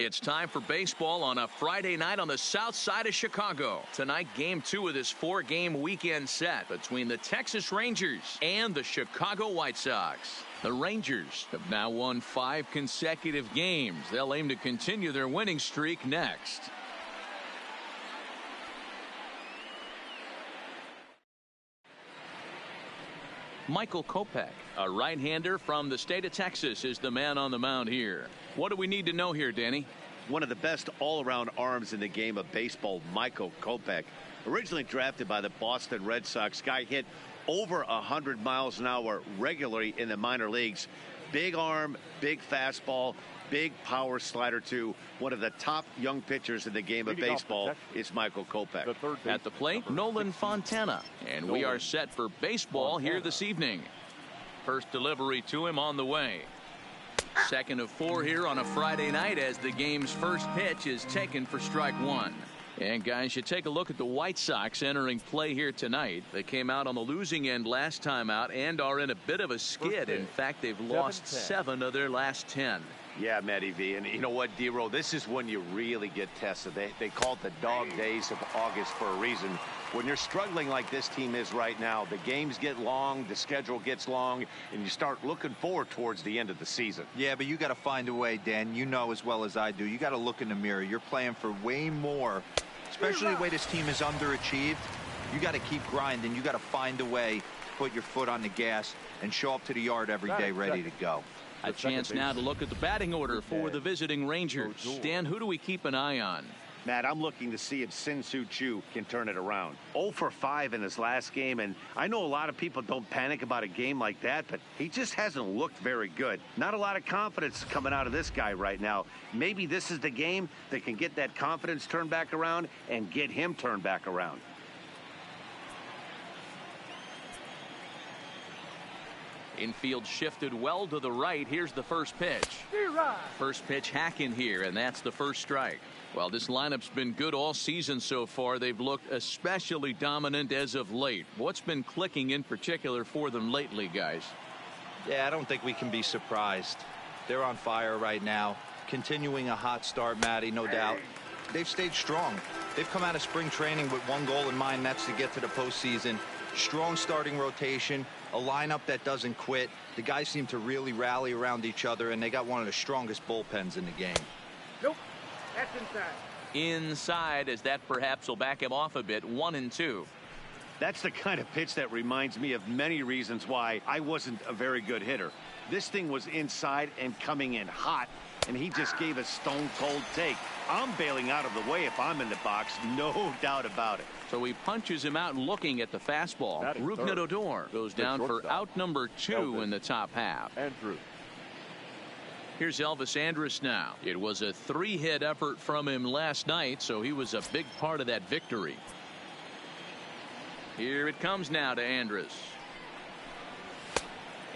It's time for baseball on a Friday night on the south side of Chicago. Tonight, game 2 of this 4-game weekend set between the Texas Rangers and the Chicago White Sox. The Rangers have now won 5 consecutive games. They'll aim to continue their winning streak next. Michael Kopech, a right-hander from the state of Texas, is the man on the mound here. What do we need to know here, Danny? One of the best all-around arms in the game of baseball, Michael Kopech. Originally drafted by the Boston Red Sox, guy hit over 100 miles an hour regularly in the minor leagues. Big arm, big fastball, big power slider too. One of the top young pitchers in the game of baseball is Michael Kopech. At the plate, Nolan Fontana. And we are set for baseball here this evening. First delivery to him on the way. Second of 4 here on a Friday night as the game's first pitch is taken for strike 1. And guys, you take a look at the White Sox entering play here tonight. They came out on the losing end last time out and are in a bit of a skid. In fact, they've lost 7 of their last 10. Yeah, Matty V. And you know what, D-Roll? This is when you really get tested. They call it the dog days of August for a reason. When you're struggling like this team is right now, the games get long, the schedule gets long, and you start looking forward towards the end of the season. Yeah, but you got to find a way, Dan. You know as well as I do. You got to look in the mirror. You're playing for way more, especially the way this team is underachieved. You got to keep grinding. You got to find a way to put your foot on the gas and show up to the yard every day ready to go. A chance now to look at the batting order for the visiting Rangers. Dan, who do we keep an eye on? Matt, I'm looking to see if Sin-Soo Choo can turn it around. 0 for 5 in his last game, and I know a lot of people don't panic about a game like that, but he just hasn't looked very good. Not a lot of confidence coming out of this guy right now. Maybe this is the game that can get that confidence turned back around and get him turned back around. Infield shifted well to the right. Here's the first pitch. First pitch hacking here, and that's the first strike. Well, this lineup's been good all season so far. They've looked especially dominant as of late. What's been clicking in particular for them lately, guys? Yeah, I don't think we can be surprised. They're on fire right now. Continuing a hot start, Matty, no doubt. They've stayed strong. They've come out of spring training with one goal in mind, that's to get to the postseason. Strong starting rotation, a lineup that doesn't quit. The guys seem to really rally around each other, and they got one of the strongest bullpens in the game. Nope, that's inside. Inside, as that perhaps will back him off a bit. 1-2. That's the kind of pitch that reminds me of many reasons why I wasn't a very good hitter. This thing was inside and coming in hot, and he just gave a stone-cold take. I'm bailing out of the way if I'm in the box, no doubt about it. So he punches him out looking at the fastball. Rougned Odor goes down for out number 2 in the top half. Here's Elvis Andrus now. It was a 3-hit effort from him last night, so he was a big part of that victory. Here it comes now to Andrus.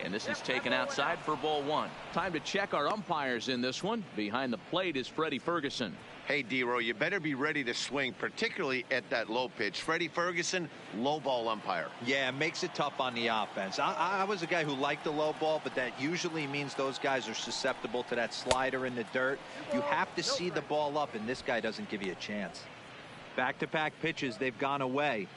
And this is taken outside for ball 1. Time to check our umpires in this one. Behind the plate is Freddie Ferguson. Hey, D-Roll, you better be ready to swing, particularly at that low pitch. Freddie Ferguson, low ball umpire. Yeah, it makes it tough on the offense. I was a guy who liked the low ball, but that usually means those guys are susceptible to that slider in the dirt. You have to see the ball up, and this guy doesn't give you a chance. Back-to-back pitches, they've gone away.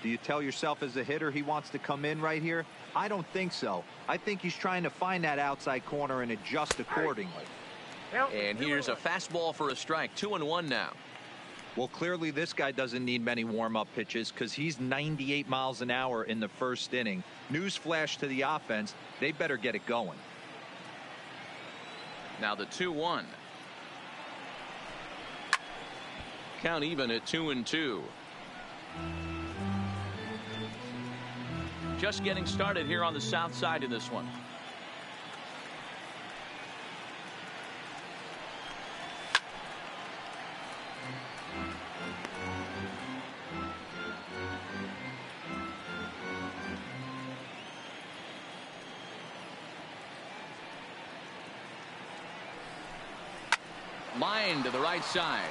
Do you tell yourself as a hitter he wants to come in right here? I don't think so. I think he's trying to find that outside corner and adjust accordingly. And here's a fastball for a strike. 2-1 now. Well, clearly this guy doesn't need many warm-up pitches because he's 98 miles an hour in the first inning. Newsflash to the offense, they better get it going. Now the 2-1. Count even at 2-2. Just getting started here on the south side in this one. Line to the right side.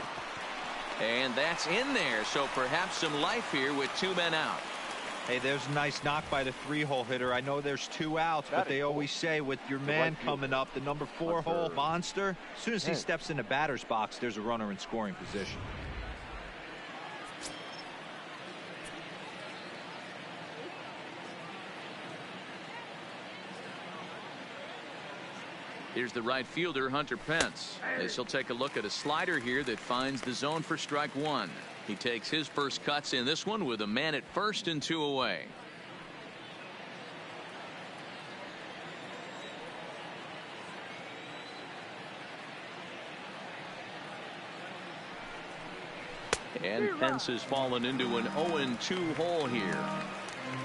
And that's in there, so perhaps some life here with 2 men out. Hey, there's a nice knock by the 3-hole hitter. I know there's 2 outs, but they always say with your man coming up, the number 4-hole monster, as soon as he steps in the batter's box, there's a runner in scoring position. Here's the right fielder, Hunter Pence. As he'll take a look at a slider here that finds the zone for strike 1. He takes his first cuts in this one with a man at first and 2 away. And Pence has fallen into an 0-2 hole here.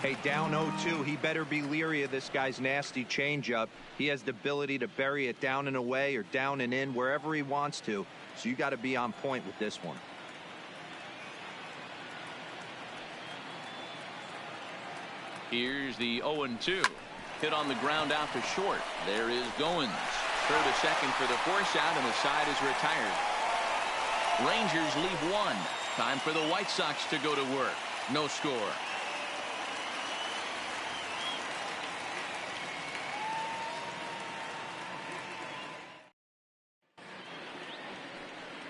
Hey, down 0-2, he better be leery of this guy's nasty changeup. He has the ability to bury it down and away or down and in wherever he wants to. So you got to be on point with this one. Here's the 0-2. Hit on the ground out to short. There is Goins. Throw to second for the force out, and the side is retired. Rangers leave 1. Time for the White Sox to go to work. No score.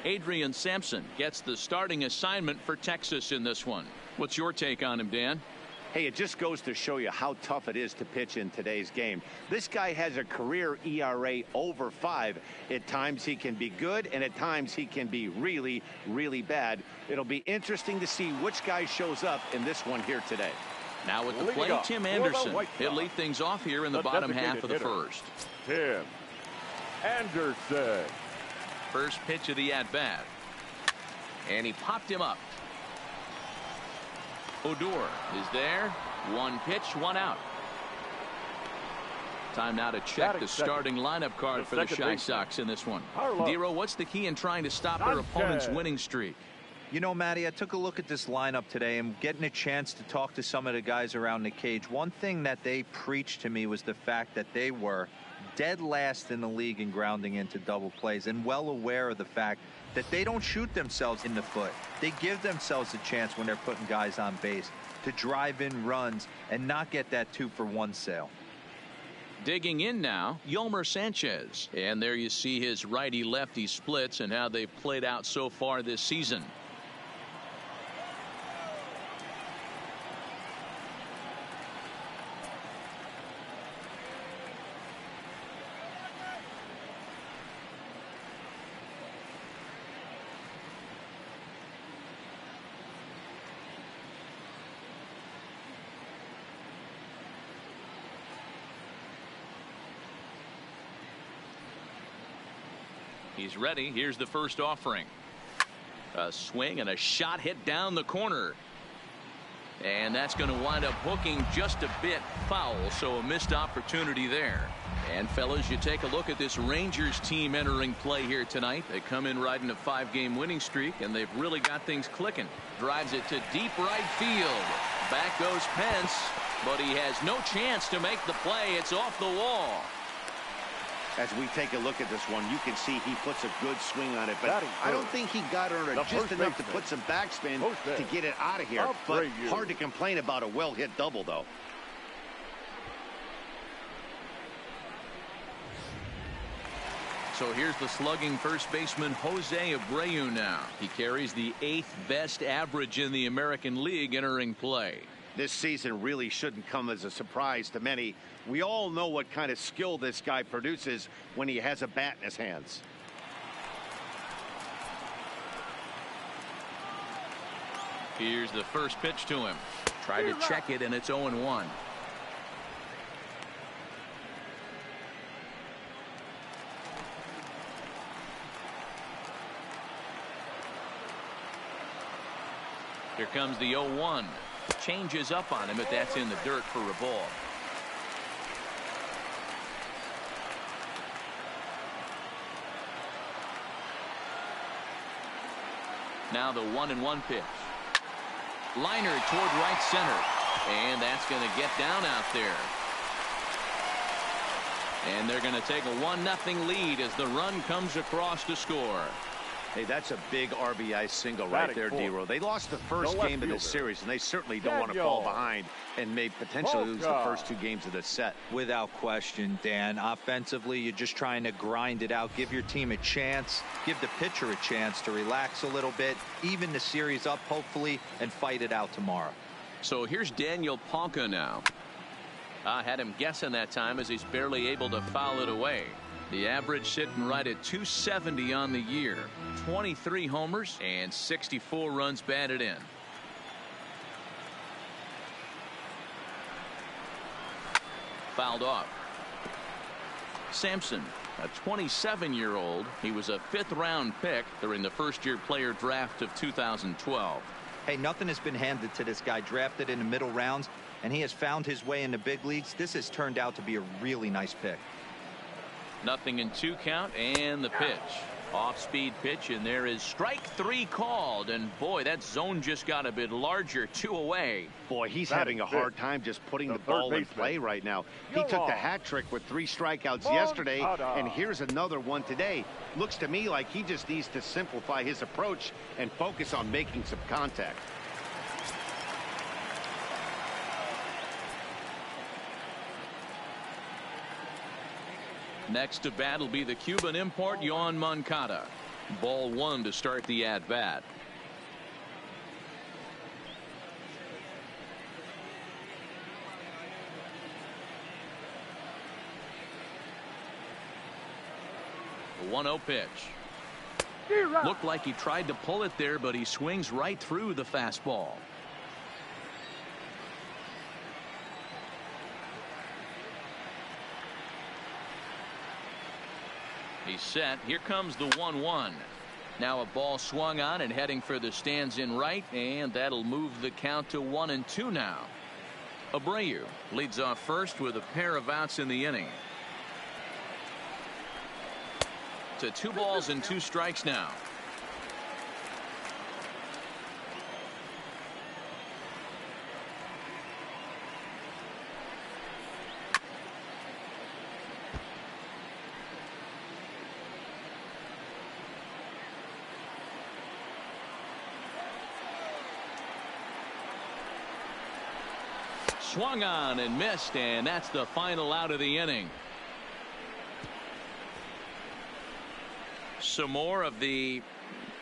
Adrian Sampson gets the starting assignment for Texas in this one. What's your take on him, Dan? Hey, it just goes to show you how tough it is to pitch in today's game. This guy has a career ERA over 5. At times he can be good, and at times he can be really, really bad. It'll be interesting to see which guy shows up in this one here today. Now at the plate, Tim Anderson. He'll lead things off here in the bottom half of the first. Tim Anderson. First pitch of the at-bat. And he popped him up. Odor is there. 1 pitch, 1 out. Time now to check the starting lineup card for the Chi Sox in this one. Dero, what's the key in trying to stop their opponent's winning streak? You know, Matty, I took a look at this lineup today and getting a chance to talk to some of the guys around the cage. One thing that they preached to me was the fact that they were dead last in the league in grounding into double plays, and well aware of the fact that they don't shoot themselves in the foot. They give themselves a chance when they're putting guys on base to drive in runs and not get that 2-for-1 sale. Digging in now, Yolmer Sanchez. And there you see his righty-lefty splits and how they've played out so far this season. He's ready. Here's the first offering. A swing and a shot hit down the corner. And that's going to wind up hooking just a bit foul, so a missed opportunity there. And fellas, you take a look at this Rangers team entering play here tonight. They come in riding a 5-game winning streak, and they've really got things clicking. Drives it to deep right field. Back goes Pence, but he has no chance to make the play. It's off the wall. As we take a look at this one, you can see he puts a good swing on it, but I don't think he got on it just enough to put some backspin to get it out of here. But hard to complain about a well-hit double, though. So here's the slugging first baseman Jose Abreu now. He carries the 8th best average in the American League entering play. This season really shouldn't come as a surprise to many. We all know what kind of skill this guy produces when he has a bat in his hands. Here's the first pitch to him. Tried to check it, and it's 0-1. Here comes the 0-1. Changes up on him, but that's in the dirt for a ball. Now the 1-1 pitch. Liner toward right center. And that's going to get down out there. And they're going to take a 1-0 lead as the run comes across to score. Hey, that's a big RBI single right there, D-Row. They lost the first game of the series, and they certainly don't want to fall behind and may potentially lose the first 2 games of the set. Without question, Dan. Offensively, you're just trying to grind it out, give your team a chance, give the pitcher a chance to relax a little bit, even the series up, hopefully, and fight it out tomorrow. So here's Daniel Palka now. I had him guessing that time as he's barely able to foul it away. The average sitting right at 270 on the year. 23 homers and 64 runs batted in. Fouled off. Sampson, a 27-year-old. He was a 5th-round pick during the first-year player draft of 2012. Hey, nothing has been handed to this guy. Drafted in the middle rounds, and he has found his way in the big leagues. This has turned out to be a really nice pick. Nothing in 2 count, and the pitch. Off-speed pitch, and there is strike 3 called. And boy, that zone just got a bit larger. 2 away. Boy, he's having a hard time just putting the ball in play right now. He took the hat trick with 3 strikeouts yesterday, and here's another one today. Looks to me like he just needs to simplify his approach and focus on making some contact. Next to bat will be the Cuban import Yoan Moncada. Ball 1 to start the at-bat. The 1-0 pitch. Looked like he tried to pull it there, but he swings right through the fastball. He's set. Here comes the 1-1. Now a ball swung on and heading for the stands in right, and that'll move the count to 1-2 now. Abreu leads off first with a pair of outs in the inning. To 2 balls and 2 strikes now. Swung on and missed, and that's the final out of the inning. Some more of the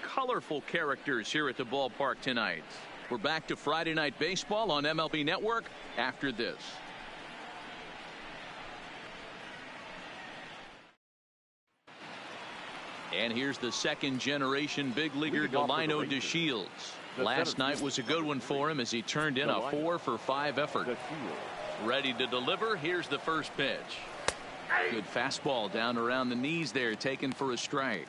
colorful characters here at the ballpark tonight. We're back to Friday Night Baseball on MLB Network after this. And here's the 2nd-generation big leaguer Delino DeShields. Last night was a good one for him as he turned in a 4-for-5 effort. Ready to deliver. Here's the first pitch. Good fastball down around the knees there, taken for a strike.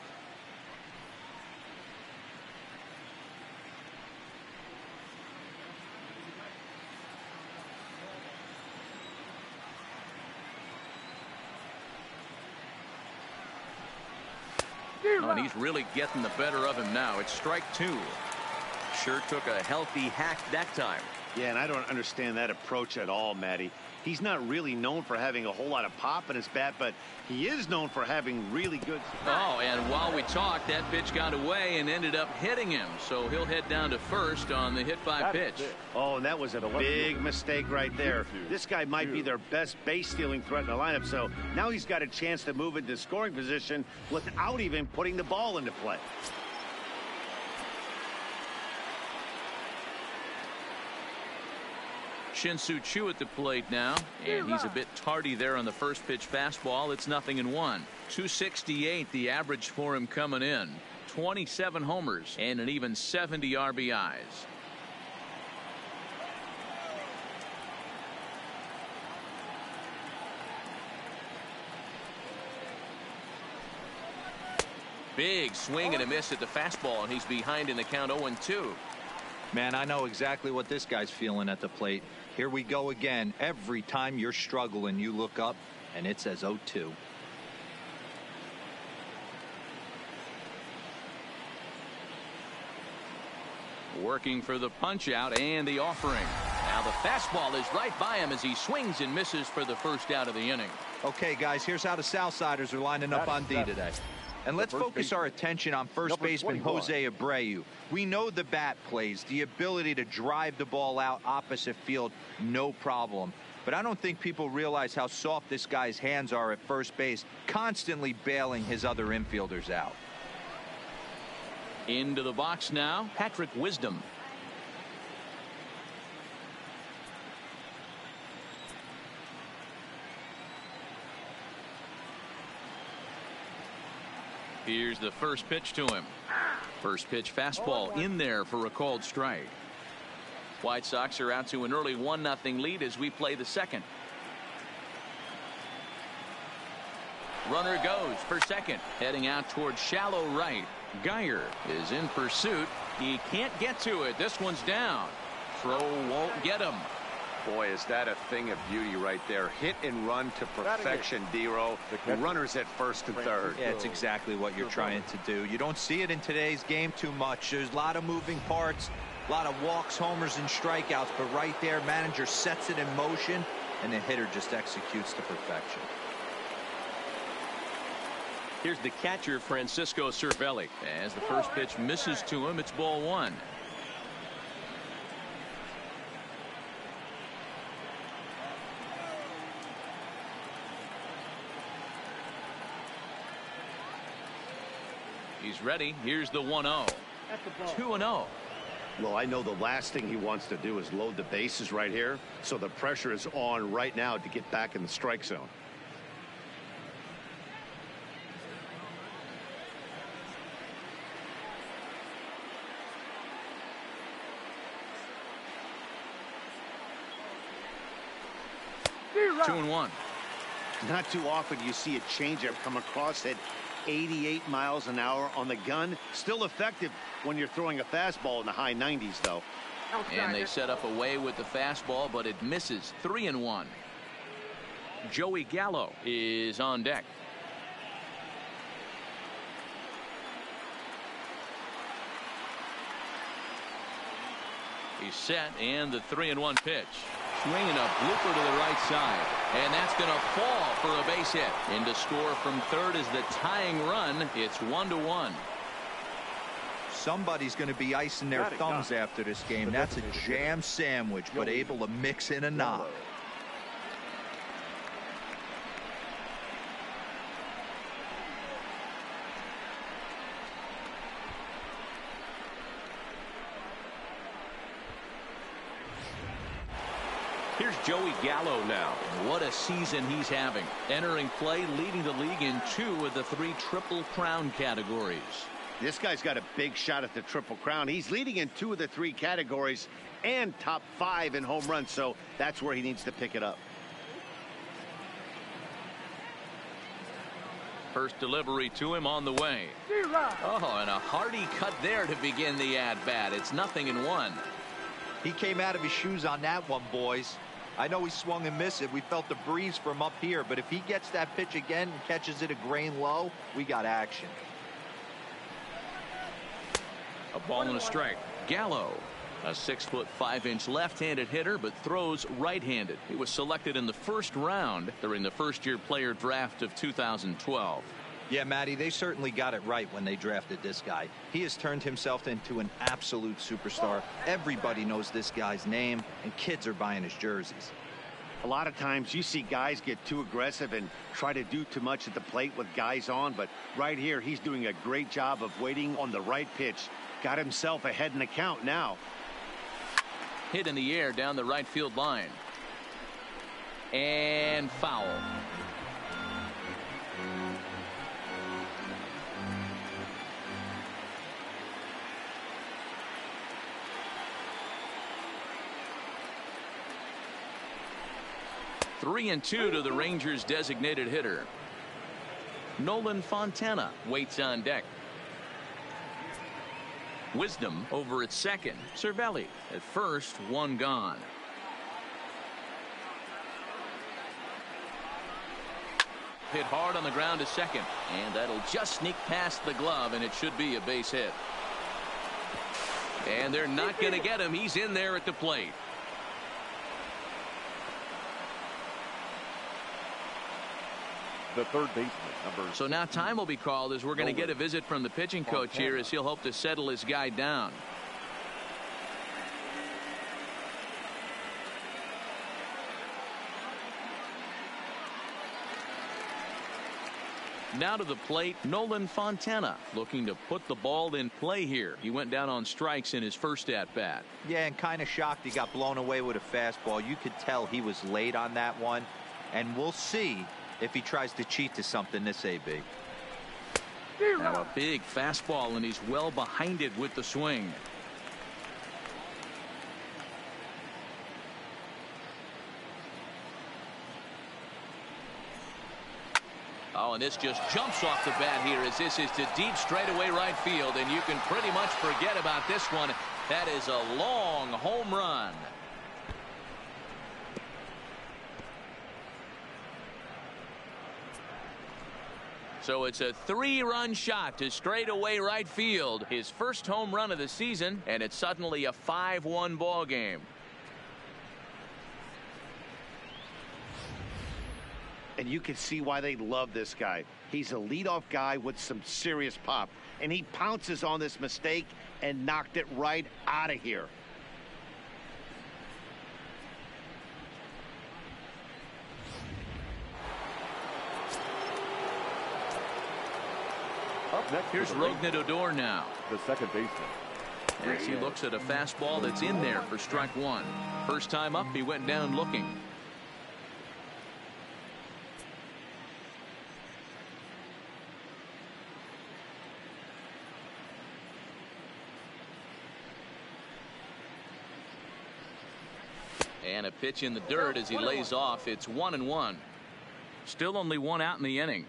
Oh, and he's really getting the better of him now. It's strike 2. Sure took a healthy hack that time. Yeah, and I don't understand that approach at all, Matty. He's not really known for having a whole lot of pop in his bat, but he is known for having really good. Oh, and while we talked, that pitch got away and ended up hitting him. So he'll head down to first on the hit by pitch. Oh, and that was a big mistake right there. This guy might be their best base stealing threat in the lineup. So now he's got a chance to move into scoring position without even putting the ball into play. Shin-Soo Choo at the plate now, and he's a bit tardy there on the first pitch fastball. It's 0-1. 268 the average for him coming in. 27 homers and an even 70 RBIs. Big swing and a miss at the fastball, and he's behind in the count 0-2. Man, I know exactly what this guy's feeling at the plate. Here we go again. Every time you're struggling, you look up and it says 0-2. Working for the punch out and the offering. Now the fastball is right by him as he swings and misses for the first out of the inning. Okay, guys, here's how the Southsiders are lining up on D today. And let's focus our attention on first baseman Jose Abreu. We know the bat plays, the ability to drive the ball out opposite field, no problem. But I don't think people realize how soft this guy's hands are at first base, constantly bailing his other infielders out. Into the box now, Patrick Wisdom. Here's the first pitch to him. First pitch fastball in there for a called strike. White Sox are out to an early 1-0 lead as we play the second. Runner goes for second, heading out towards shallow right. Geyer is in pursuit. He can't get to it. This one's down. Throw won't get him. Boy, is that a thing of beauty right there. Hit and run to perfection, D-Row. The runners at first and third. Yeah, it's exactly what you're trying to do. You don't see it in today's game too much. There's a lot of moving parts, a lot of walks, homers, and strikeouts. But right there, manager sets it in motion, and the hitter just executes to perfection. Here's the catcher, Francisco Cervelli. As the first pitch misses to him, it's ball one. He's ready. Here's the 1-0. 2-0. Well, I know the last thing he wants to do is load the bases right here. So the pressure is on right now to get back in the strike zone. Two and one. Not too often you see a changeup come across at 88 miles an hour on the gun. Still effective when you're throwing a fastball in the high 90s, though. And they set up away with the fastball, but it misses. 3-1. Joey Gallo is on deck. He's set, and the 3-1 pitch. Swinging a blooper to the right side, and that's going to fall for a base hit. And to score from third is the tying run. It's 1-1. Somebody's going to be icing their thumbs after this game. That's a jam sandwich, but able to mix in a knock. Here's Joey Gallo now. What a season he's having. Entering play, leading the league in 2 of the 3 Triple Crown categories. This guy's got a big shot at the Triple Crown. He's leading in 2 of the 3 categories and top 5 in home runs, so that's where he needs to pick it up. First delivery to him on the way. Oh, and a hearty cut there to begin the at-bat. It's 0-1. He came out of his shoes on that one, boys. I know he swung and missed it. We felt the breeze from up here, but if he gets that pitch again and catches it a grain low, we got action. A ball and a strike. Gallo, a 6'5" left-handed hitter, but throws right-handed. He was selected in the first round during the first-year player draft of 2012. Yeah, Matty, they certainly got it right when they drafted this guy. He has turned himself into an absolute superstar. Everybody knows this guy's name, and kids are buying his jerseys. A lot of times you see guys get too aggressive and try to do too much at the plate with guys on, but right here he's doing a great job of waiting on the right pitch. Got himself ahead in the count now. Hit in the air down the right field line. And foul. Three and 2 to the Rangers' designated hitter. Nolan Fontana waits on deck. Wisdom over at second. Cervelli at first, 1 gone. Hit hard on the ground to second, and that'll just sneak past the glove, and it should be a base hit. And they're not going to get him. He's in there at the plate. the third baseman, number. So now time will be called as we're going to get a visit from the pitching coach here as he'll hope to settle his guy down. Now to the plate, Nolan Fontana looking to put the ball in play here. He went down on strikes in his first at-bat. Yeah, and kind of shocked he got blown away with a fastball. You could tell he was late on that one, and we'll see if he tries to cheat to something this AB. Now a big fastball, and he's well behind it with the swing. Oh, and this just jumps off the bat here as this is to deep straightaway right field, and you can pretty much forget about this one. That is a long home run. So it's a 3-run shot to straightaway right field. His first home run of the season, and it's suddenly a 5-1 ball game. And you can see why they love this guy. He's a leadoff guy with some serious pop, and he pounces on this mistake and knocked it right out of here. Up next, here's Rougned Odor now. The second baseman. As he looks at a fastball that's in there for strike one. First time up, he went down looking. And a pitch in the dirt as he lays off. It's 1-1. Still only one out in the inning.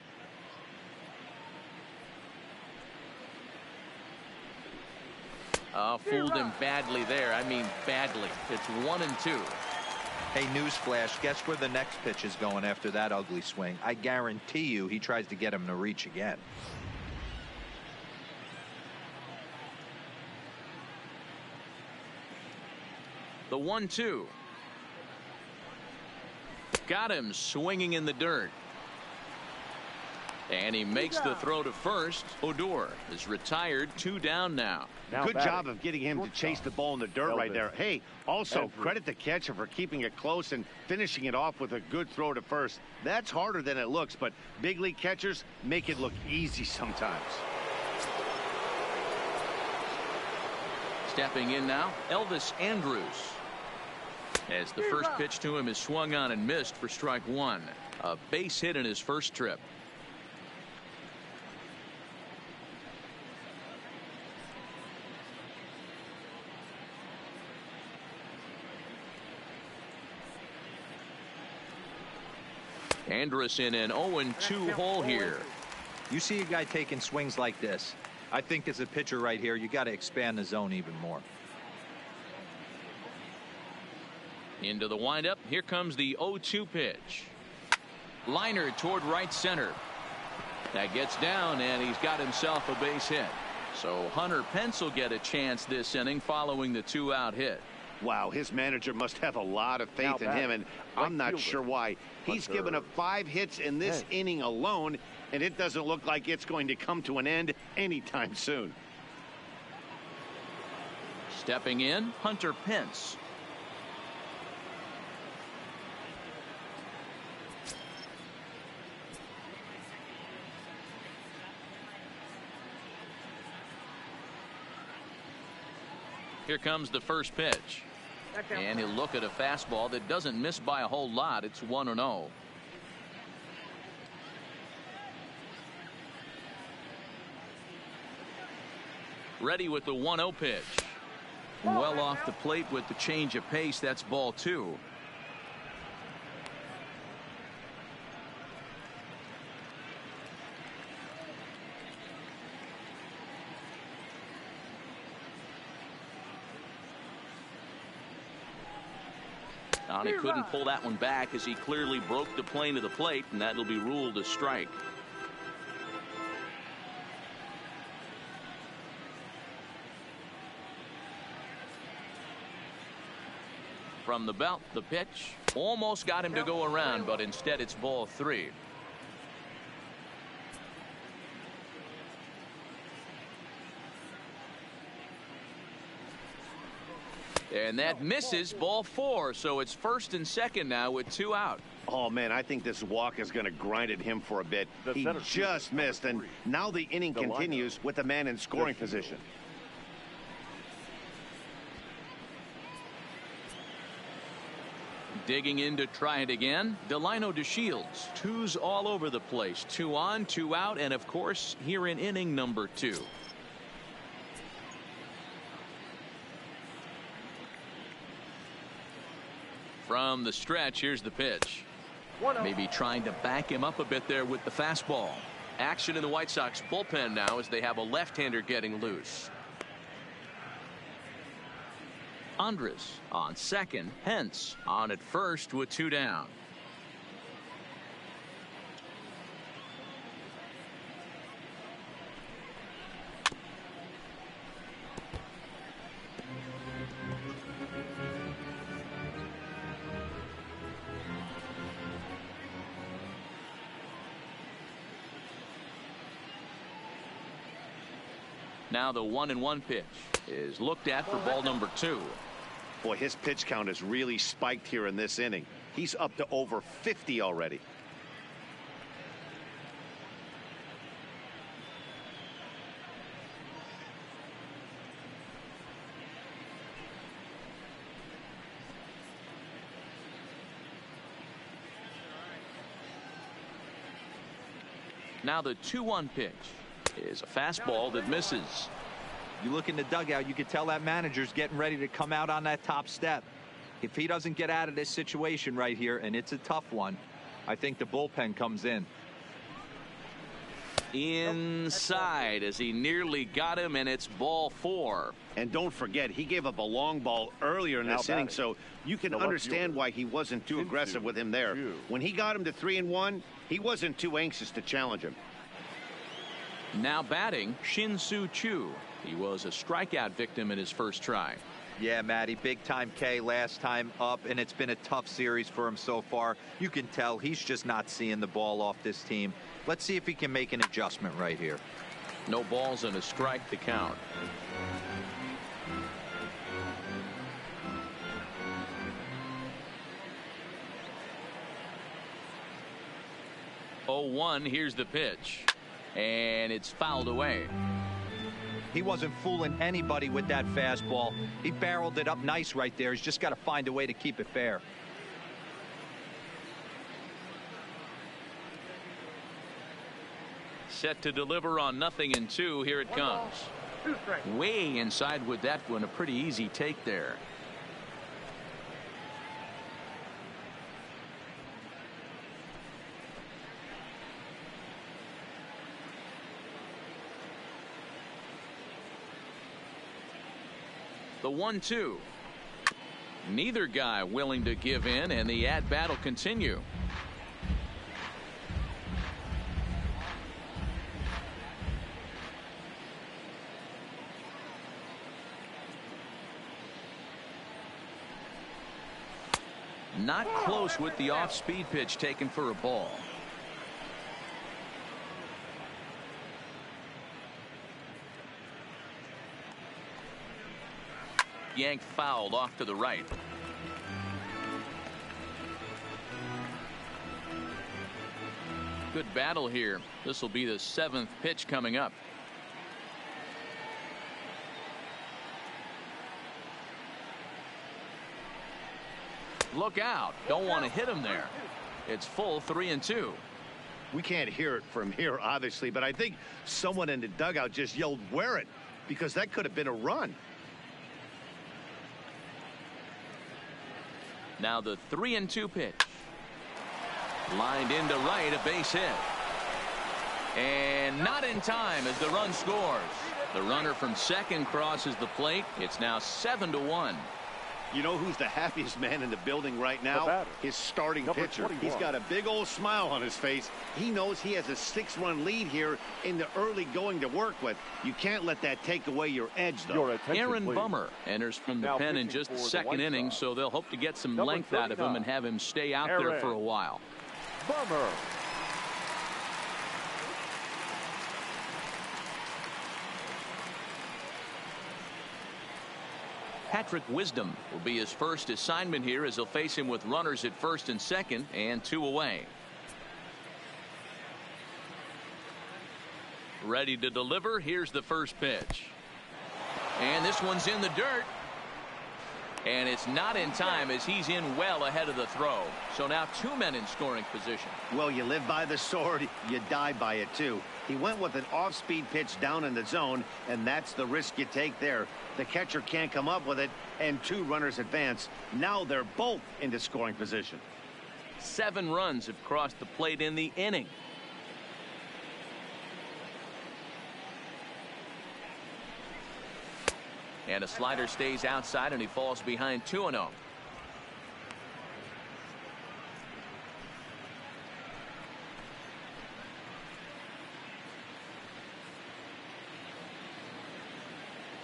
Fooled him badly there. I mean badly. It's 1-2. Hey, newsflash, guess where the next pitch is going after that ugly swing? I guarantee you he tries to get him to reach again. The 1-2. Got him swinging in the dirt. And he makes the throw to first. Odor is retired, 2 down now. Good job of getting him to chase the ball in the dirt right there. Hey, also credit the catcher for keeping it close and finishing it off with a good throw to first. That's harder than it looks, but big league catchers make it look easy sometimes. Stepping in now, Elvis Andrus. As the first pitch to him is swung on and missed for strike one. A base hit in his first trip. Andrus in an 0-2 hole here. You see a guy taking swings like this. I think as a pitcher right here, you got to expand the zone even more. Into the windup. Here comes the 0-2 pitch. Liner toward right center. That gets down, and he's got himself a base hit. So Hunter Pence will get a chance this inning following the 2-out hit. Wow, his manager must have a lot of faith in him, and I'm not sure why. He's given up 5 hits in this inning alone, and it doesn't look like it's going to come to an end anytime soon. Stepping in, Hunter Pence. Here comes the first pitch. And he'll look at a fastball that doesn't miss by a whole lot. It's 1-0. Ready with the 1-0 pitch. Well off the plate with the change of pace. That's ball 2. He couldn't pull that one back as he clearly broke the plane of the plate, and that'll be ruled a strike. From the belt, the pitch almost got him to go around, but instead it's ball 3. And that misses, ball 4. So it's first and second now with 2 out. Oh, man, I think this walk is going to grind at him for a bit. He just missed, and now the inning continues with the man in scoring position. Digging in to try it again, Delino DeShields. 2's all over the place. 2 on, 2 out, and of course, here in inning number 2. From the stretch, here's the pitch. Maybe trying to back him up a bit there with the fastball. Action in the White Sox bullpen now as they have a left-hander getting loose. Andres on second, Hence on at first with 2 down. Now the 1-1 pitch is looked at for ball number 2. Boy, his pitch count has really spiked here in this inning. He's up to over 50 already. Now the 2-1 pitch is a fastball that misses. You look in the dugout, you can tell that manager's getting ready to come out on that top step. If he doesn't get out of this situation right here, and it's a tough one, I think the bullpen comes in. Inside as he nearly got him, and it's ball 4. And don't forget, he gave up a long ball earlier in this inning, so you can understand why he wasn't too aggressive with him there. When he got him to 3-1, he wasn't too anxious to challenge him. Now batting, Shin-Soo Choo. He was a strikeout victim in his first try. Yeah, Matty, big time K last time up, and it's been a tough series for him so far. You can tell he's just not seeing the ball off this team. Let's see if he can make an adjustment right here. No balls and a strike to count. Oh, 1, here's the pitch. And it's fouled away. He wasn't fooling anybody with that fastball. He barreled it up nice right there. He's just got to find a way to keep it fair. Set to deliver on 0-2. Here it comes. Way inside with that one. A pretty easy take there. The 1-2. Neither guy willing to give in, and the at-bat will continue. Not close with the off-speed pitch taken for a ball. Yanked fouled off to the right. Good battle here. This will be the 7th pitch coming up. Look out. Don't want to hit him there. It's full 3-2. We can't hear it from here, obviously, but I think someone in the dugout just yelled, "Wear it," because that could have been a run. Now the 3-2 pitch. Lined into right, a base hit. And not in time as the run scores. The runner from second crosses the plate. It's now 7-1. You know who's the happiest man in the building right now? His starting pitcher. He's got a big old smile on his face. He knows he has a 6-run lead here in the early going to work with. You can't let that take away your edge, though. Aaron Bummer enters from the pen in just the second inning, so they'll hope to get some length out of him and have him stay out there for a while. Bummer. Patrick Wisdom will be his first assignment here as he'll face him with runners at first and second and 2 away. Ready to deliver. Here's the first pitch. And this one's in the dirt. And it's not in time as he's in well ahead of the throw. So now 2 men in scoring position. Well, you live by the sword, you die by it too. He went with an off-speed pitch down in the zone, and that's the risk you take there. The catcher can't come up with it, and 2 runners advance. Now they're both into scoring position. 7 runs have crossed the plate in the inning. And a slider stays outside, and he falls behind 2-0.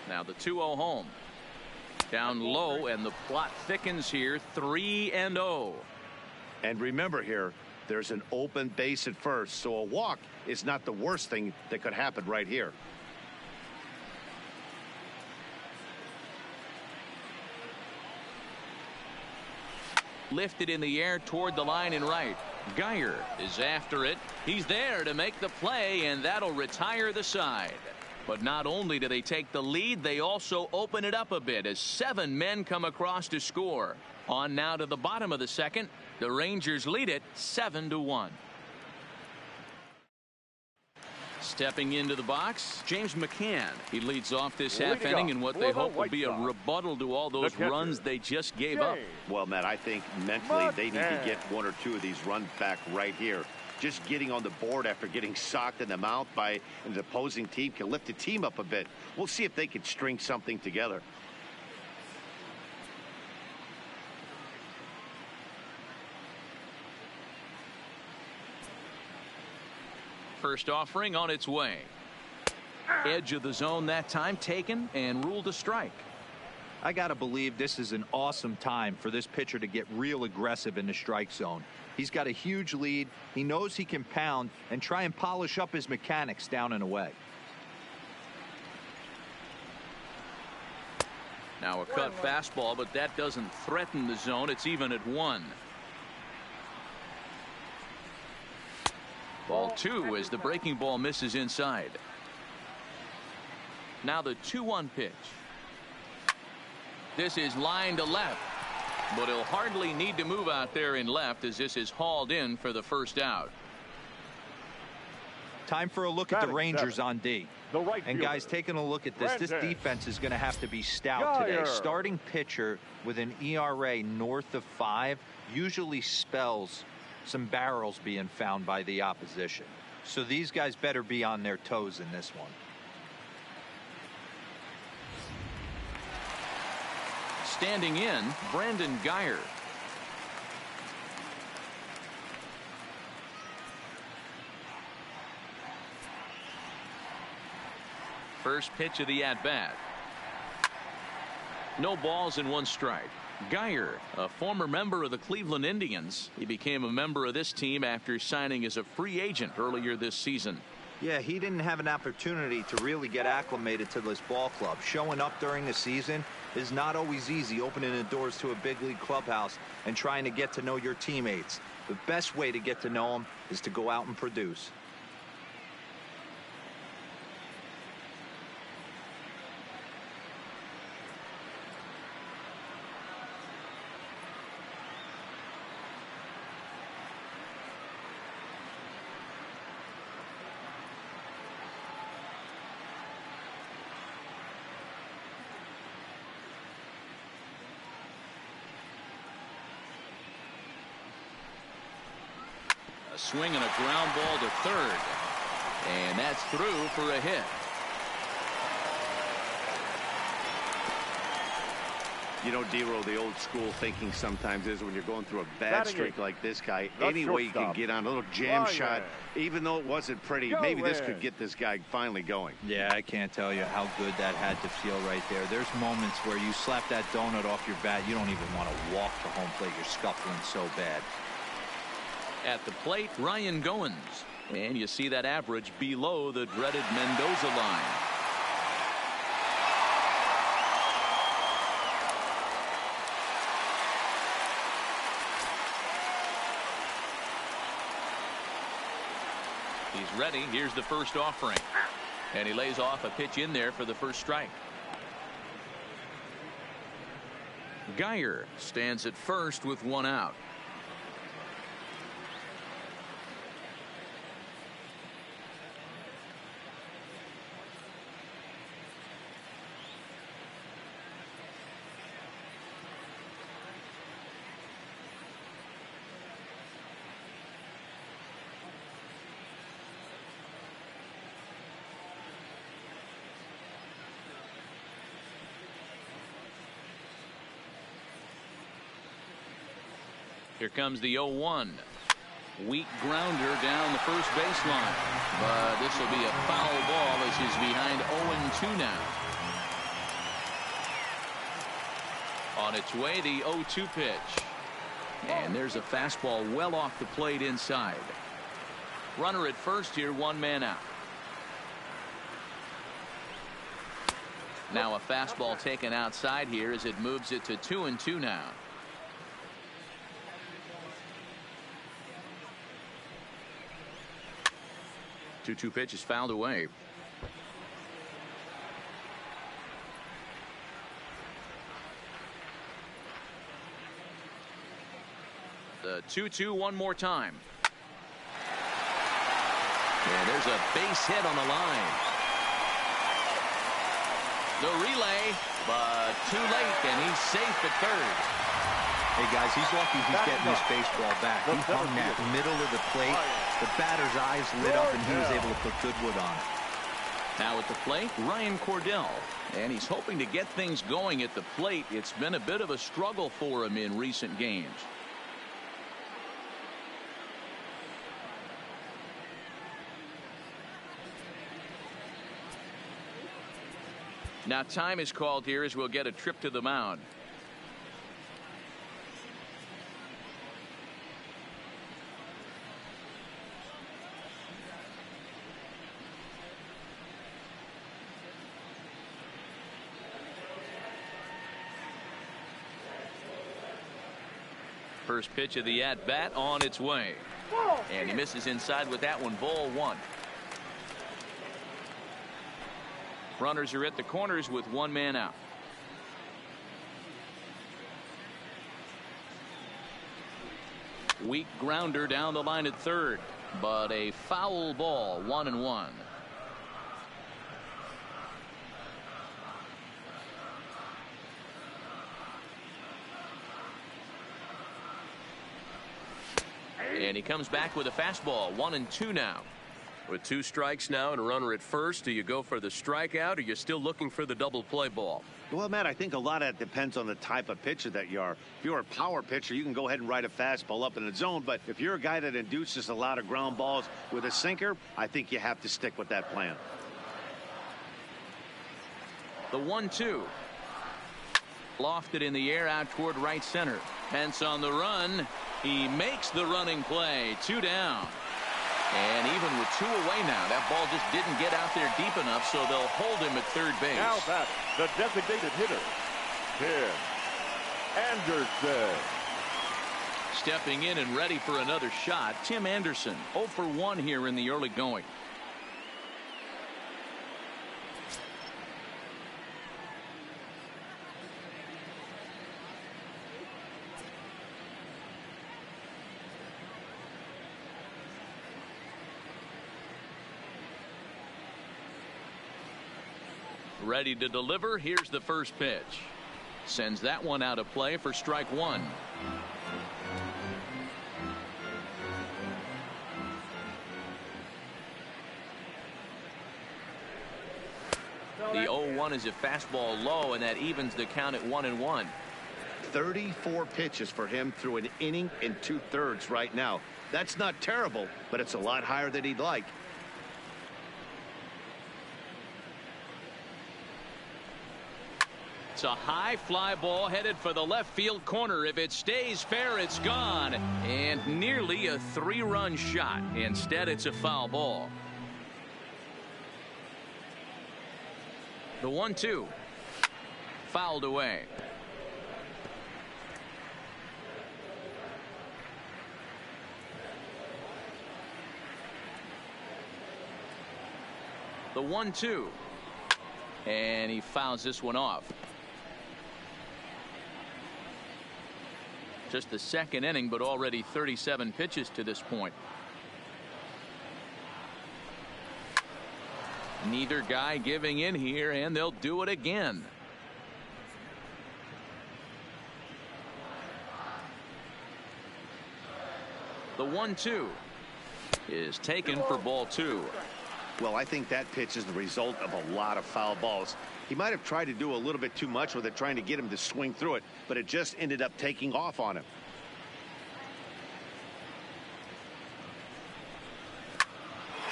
Now the 2-0 home. Down low, and the plot thickens here. 3-0. And remember here, there's an open base at first, so a walk is not the worst thing that could happen right here. Lifted in the air toward the line and right. Geyer is after it. He's there to make the play, and that'll retire the side. But not only do they take the lead, they also open it up a bit as 7 men come across to score. On now to the bottom of the second. The Rangers lead it 7-1. Stepping into the box, James McCann. He leads off this half inning in what they hope will be a rebuttal to all those runs they just gave up. Well, Matt, I think mentally they need to get 1 or 2 of these runs back right here. Just getting on the board after getting socked in the mouth by an opposing team can lift the team up a bit. We'll see if they can string something together. First offering on its way. Edge of the zone that time taken and ruled a strike. I got to believe this is an awesome time for this pitcher to get real aggressive in the strike zone. He's got a huge lead. He knows he can pound and try and polish up his mechanics down and away. Now a cut fastball, but that doesn't threaten the zone. It's even at 1. Ball 2 as the breaking ball misses inside. Now the 2-1 pitch. This is line to left, but he'll hardly need to move out there in left as this is hauled in for the first out. Time for a look at the Rangers on D. And guys, taking a look at this defense is going to have to be stout today. Starting pitcher with an ERA north of 5 usually spells some barrels being found by the opposition. So these guys better be on their toes in this one. Standing in, Brandon Geyer. First pitch of the at-bat. No balls and 1 strike. Geyer, a former member of the Cleveland Indians. He became a member of this team after signing as a free agent earlier this season. Yeah, he didn't have an opportunity to really get acclimated to this ball club. Showing up during the season is not always easy, opening the doors to a big league clubhouse and trying to get to know your teammates. The best way to get to know them is to go out and produce. Swing and a ground ball to third, and that's through for a hit. You know, D-Roll, the old school thinking sometimes is when you're going through a bad streak like this guy, any way you can get on a little jam shot, even though it wasn't pretty, maybe this could get this guy finally going. Yeah, I can't tell you how good that had to feel right there. There's moments where you slap that donut off your bat, you don't even want to walk to home plate. You're scuffling so bad. At the plate, Ryan Goins. And you see that average below the dreaded Mendoza line. He's ready. Here's the first offering. And he lays off a pitch in there for the first strike. Geyer stands at first with one out. Here comes the 0-1. Weak grounder down the first baseline. But this will be a foul ball as he's behind 0-2 now. On its way, the 0-2 pitch. And there's a fastball well off the plate inside. Runner at first here, one man out. Now a fastball taken outside here as it moves it to 2-2 now. 2-2 pitch is fouled away. The 2-2 one more time. And there's a base hit on the line. The relay, but too late, and he's safe at third. Hey guys, he's lucky he's getting this baseball back. He hung that middle of the plate. The batter's eyes lit up and he was able to put good wood on it. Now at the plate, Ryan Cordell, and he's hoping to get things going at the plate. It's been a bit of a struggle for him in recent games. Now time is called here as we'll get a trip to the mound. First pitch of the at-bat on its way. And he misses inside with that one. Ball one. Runners are at the corners with one man out. Weak grounder down the line at third, but a foul ball. 1-1. And he comes back with a fastball. 1-2 now. With two strikes now and a runner at first, do you go for the strikeout or you're still looking for the double play ball? Well, Matt, I think a lot of that depends on the type of pitcher that you are. If you're a power pitcher, you can go ahead and ride a fastball up in the zone. But if you're a guy that induces a lot of ground balls with a sinker, I think you have to stick with that plan. The 1-2. Lofted in the air out toward right center. Pence on the run. He makes the running play. 2 down. And even with 2 away now, that ball just didn't get out there deep enough, so they'll hold him at third base. Now back, the designated hitter, Tim Anderson. Stepping in and ready for another shot, Tim Anderson, 0 for 1 here in the early going. Ready to deliver. Here's the first pitch. Sends that one out of play for strike one. The 0-1 is a fastball low, and that evens the count at 1-1. 34 pitches for him through an inning and 2/3 right now. That's not terrible, but it's a lot higher than he'd like. It's a high fly ball headed for the left field corner. If it stays fair, it's gone. And nearly a 3-run shot. Instead, it's a foul ball. The 1-2. Fouled away. 1-2. And he fouls this one off. Just the second inning, but already 37 pitches to this point. Neither guy giving in here, and they'll do it again. The 1-2 is taken for ball 2. Well, I think that pitch is the result of a lot of foul balls. He might have tried to do a little bit too much with it, trying to get him to swing through it, but it just ended up taking off on him.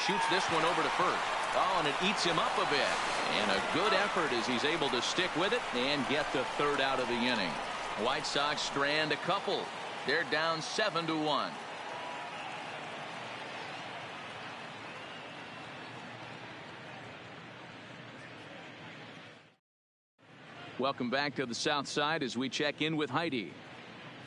Shoots this one over to first. Oh, and it eats him up a bit. And a good effort as he's able to stick with it and get the third out of the inning. White Sox strand a couple. They're down 7-1. Welcome back to the South Side as we check in with Heidi.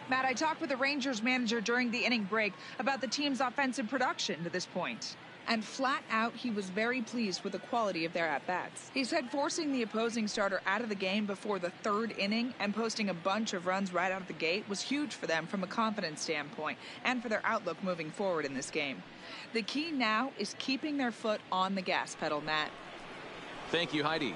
Matt, I talked with the Rangers manager during the inning break about the team's offensive production to this point. And flat out, he was very pleased with the quality of their at-bats. He said forcing the opposing starter out of the game before the third inning and posting a bunch of runs right out of the gate was huge for them from a confidence standpoint and for their outlook moving forward in this game. The key now is keeping their foot on the gas pedal, Matt. Thank you, Heidi.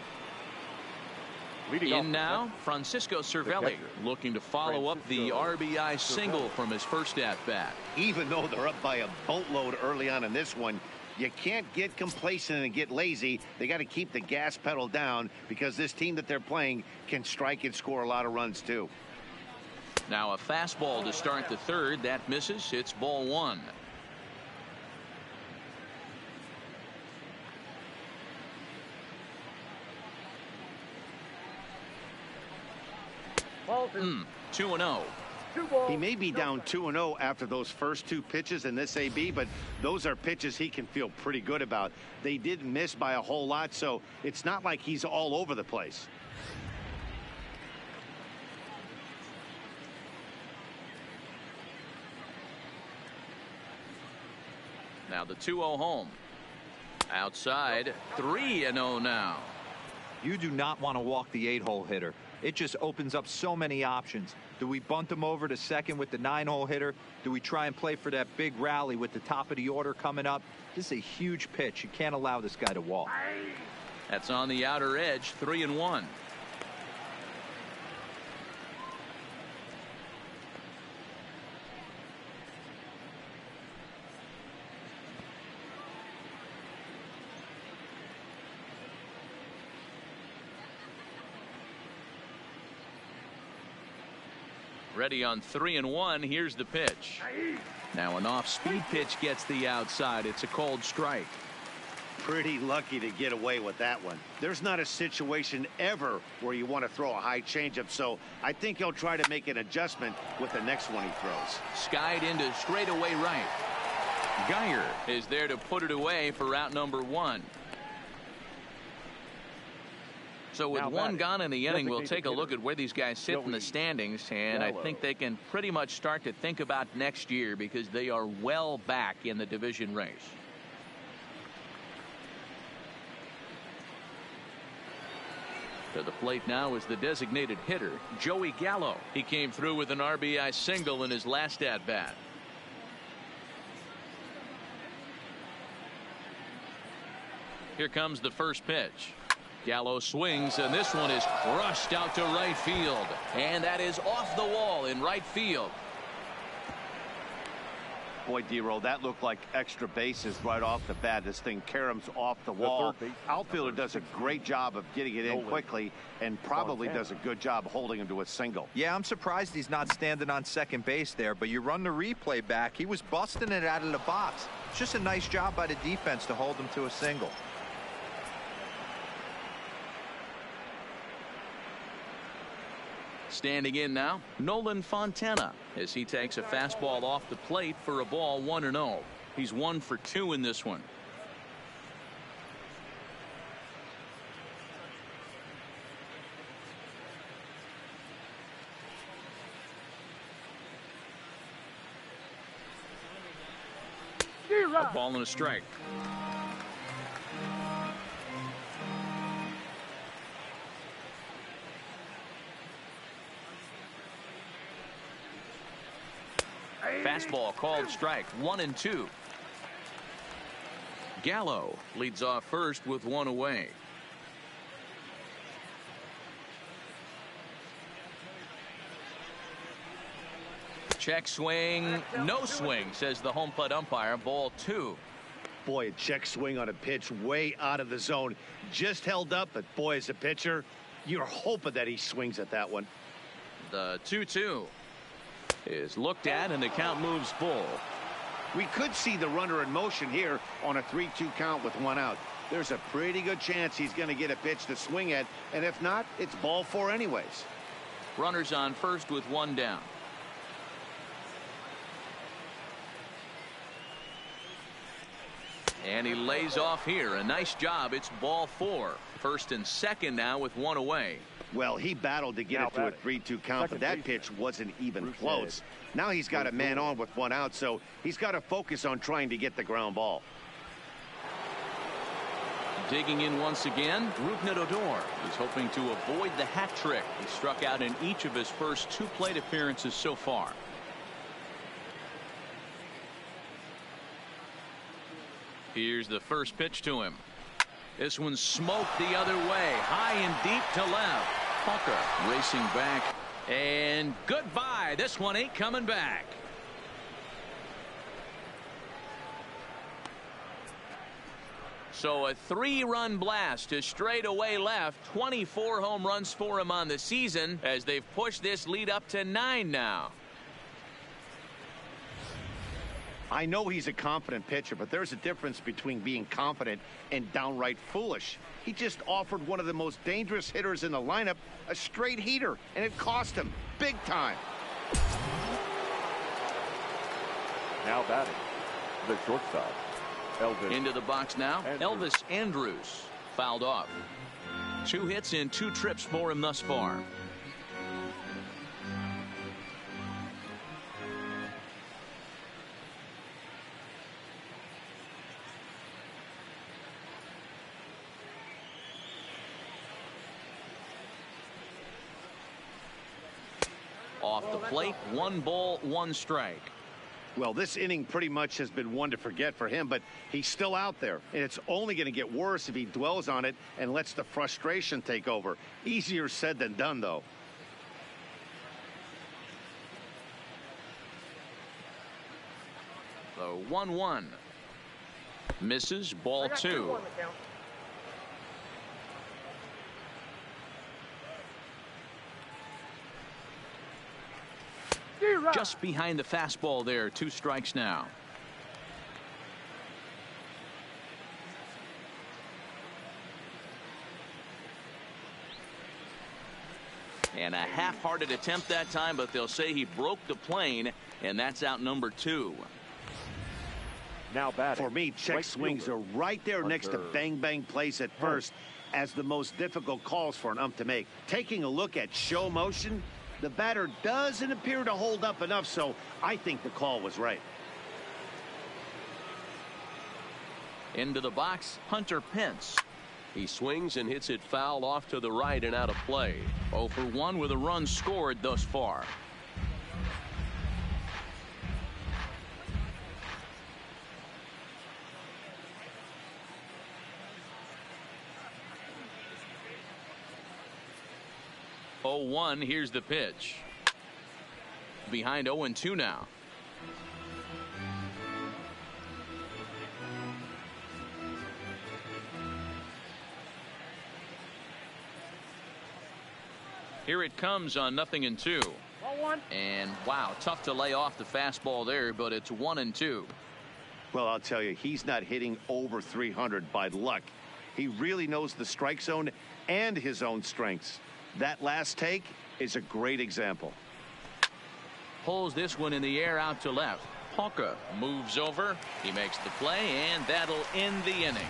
In now, Francisco Cervelli looking to follow up the RBI single from his first at-bat. Even though they're up by a boatload early on in this one, you can't get complacent and get lazy. They got to keep the gas pedal down because this team that they're playing can strike and score a lot of runs too. Now a fastball to start the third. That misses. It's ball 1. Walton. 2-0. He may be down 2-0 after those first two pitches in this AB, but those are pitches he can feel pretty good about. They didn't miss by a whole lot, so it's not like he's all over the place. Now the 2-0 home. Outside, 3-0 now. You do not want to walk the 8-hole hitter. It just opens up so many options. Do we bunt him over to second with the 9-hole hitter? Do we try and play for that big rally with the top of the order coming up? This is a huge pitch. You can't allow this guy to walk. That's on the outer edge, 3-1. Ready on 3-1. Here's the pitch. Now an off-speed pitch gets the outside. It's a cold strike. Pretty lucky to get away with that one. There's not a situation ever where you want to throw a high changeup, so I think he'll try to make an adjustment with the next one he throws. Skied into straightaway right. Geyer is there to put it away for out number 1. So with one gone in the inning, we'll take a look at where these guys sit in the standings, and I think they can pretty much start to think about next year because they are well back in the division race. To the plate now is the designated hitter, Joey Gallo. He came through with an RBI single in his last at-bat. Here comes the first pitch. Gallo swings, and this one is crushed out to right field. And that is off the wall in right field. Boy, D-Roll, that looked like extra bases right off the bat. This thing caroms off the wall. Outfielder does a great job of getting it in quickly and probably does a good job holding him to a single. Yeah, I'm surprised he's not standing on second base there, but you run the replay back. He was busting it out of the box. It's just a nice job by the defense to hold him to a single. Standing in now, Nolan Fontana, as he takes a fastball off the plate for a ball 1-0. He's 1 for 2 in this one. A ball and a strike. Fastball called strike, 1-2. Gallo leads off first with one away. Check swing, no swing, says the home plate umpire. Ball 2. Boy, a check swing on a pitch way out of the zone. Just held up, but boy, as a pitcher, you're hoping that he swings at that one. The 2-2 is looked at, and the count moves full. We could see the runner in motion here on a 3-2 count with one out. There's a pretty good chance he's going to get a pitch to swing at, and if not, it's ball 4 anyways. Runners on first with one down. And he lays off here. A nice job. It's ball 4. First and second now with one away. Well, he battled to get it to a 3-2 count, but that pitch wasn't even close. Now he's got a man on with one out, so he's got to focus on trying to get the ground ball. Digging in once again, Rougned Odor. He's hoping to avoid the hat trick. He struck out in each of his first 2 plate appearances so far. Here's the first pitch to him. This one's smoked the other way, high and deep to left. Hawker racing back, and goodbye. This one ain't coming back. So a 3-run blast to straightaway left. 24 home runs for him on the season as they've pushed this lead up to 9 now. I know he's a confident pitcher, but there's a difference between being confident and downright foolish. He just offered one of the most dangerous hitters in the lineup a straight heater, and it cost him big time. Now batting, the shortstop, Elvis. Into the box now, Andrews. Elvis Andrews fouled off. 2 hits and 2 trips for him thus far. Off the plate, 1 ball, 1 strike. Well, this inning pretty much has been one to forget for him, but he's still out there, and it's only going to get worse if he dwells on it and lets the frustration take over. Easier said than done, though. The 1-1 misses, ball 2. Just behind the fastball there. 2 strikes now. And a half-hearted attempt that time, but they'll say he broke the plane, and that's out number 2. Now batting. For me, check right swings fielder, are right there next to Hunter. bang-bang plays at first as the most difficult calls for an ump to make. Taking a look at show motion, the batter doesn't appear to hold up enough, so I think the call was right. Into the box, Hunter Pence. He swings and hits it foul off to the right and out of play. 0 for 1 with a run scored thus far. Oh, 1, here's the pitch. Behind 0-2 now. Here it comes on 0-2. And wow, tough to lay off the fastball there, but it's 1-2. Well, I'll tell you, he's not hitting over 300 by luck. He really knows the strike zone and his own strengths. That last take is a great example. Pulls this one in the air out to left. Hawker moves over. He makes the play, and that'll end the inning.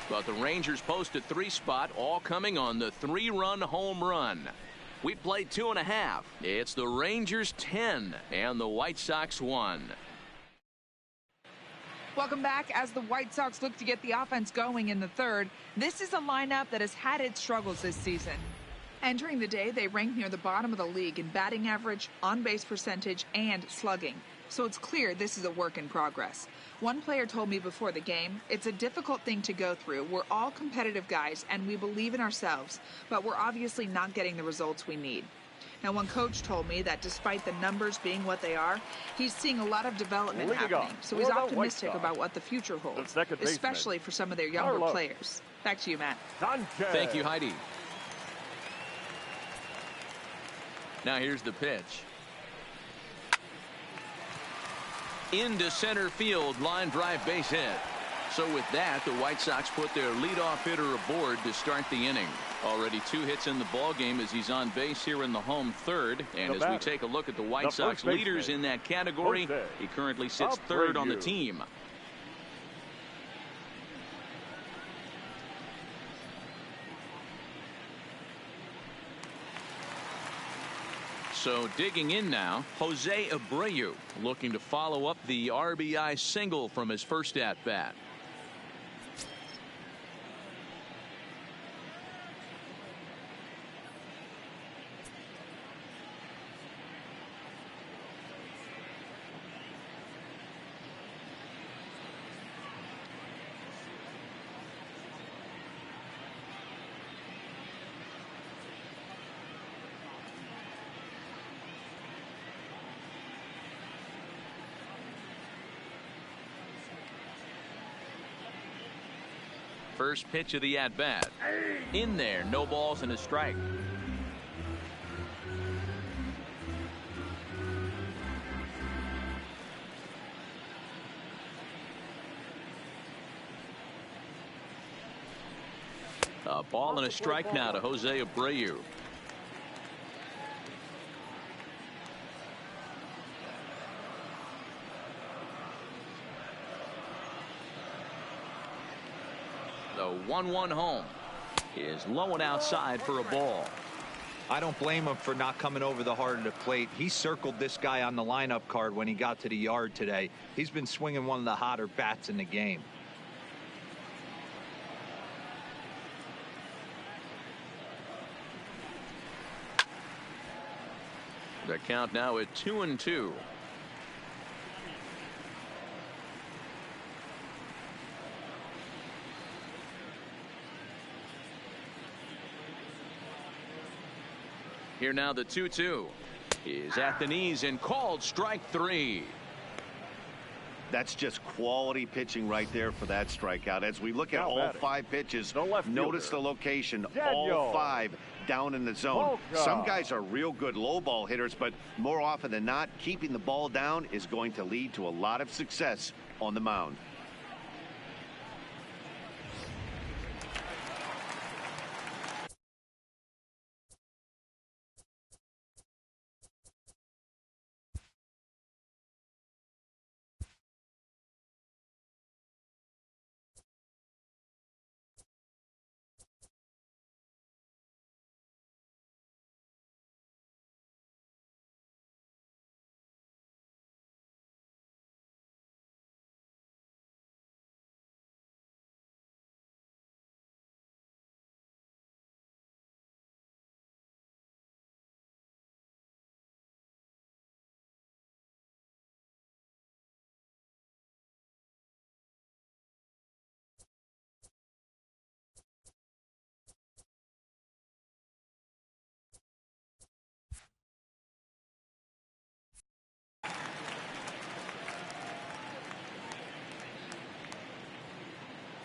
But the Rangers post a 3 spot, all coming on the 3-run home run. We played 2.5. It's the Rangers 10 and the White Sox 1. Welcome back. As the White Sox look to get the offense going in the third, this is a lineup that has had its struggles this season. Entering the day, they ranked near the bottom of the league in batting average, on-base percentage, and slugging. So it's clear this is a work in progress. One player told me before the game, it's a difficult thing to go through. We're all competitive guys, and we believe in ourselves, but we're obviously not getting the results we need. Now, one coach told me that despite the numbers being what they are, he's seeing a lot of development happening. So he's optimistic about what the future holds, especially for some of their younger players. Back to you, Matt. Thank you, Heidi. Now here's the pitch. Into center field, line drive base hit. So with that, the White Sox put their leadoff hitter aboard to start the inning. Already 2 hits in the ball game as he's on base here in the home third. And as we take a look at the White Sox leaders in that category, he currently sits third on the team. So digging in now, Jose Abreu looking to follow up the RBI single from his first at-bat. First pitch of the at-bat. In there, no balls and a strike. A ball and a strike now to Jose Abreu. The 1-1 home is low and outside for a ball. I don't blame him for not coming over the heart of the plate. He circled this guy on the lineup card when he got to the yard today. He's been swinging one of the hotter bats in the game. The count now at 2-2. Here now the 2-2 is at the knees and called strike 3. That's just quality pitching right there for that strikeout. As we look at all 5 pitches, notice the location, all 5 down in the zone. Some guys are real good low ball hitters, but more often than not, keeping the ball down is going to lead to a lot of success on the mound.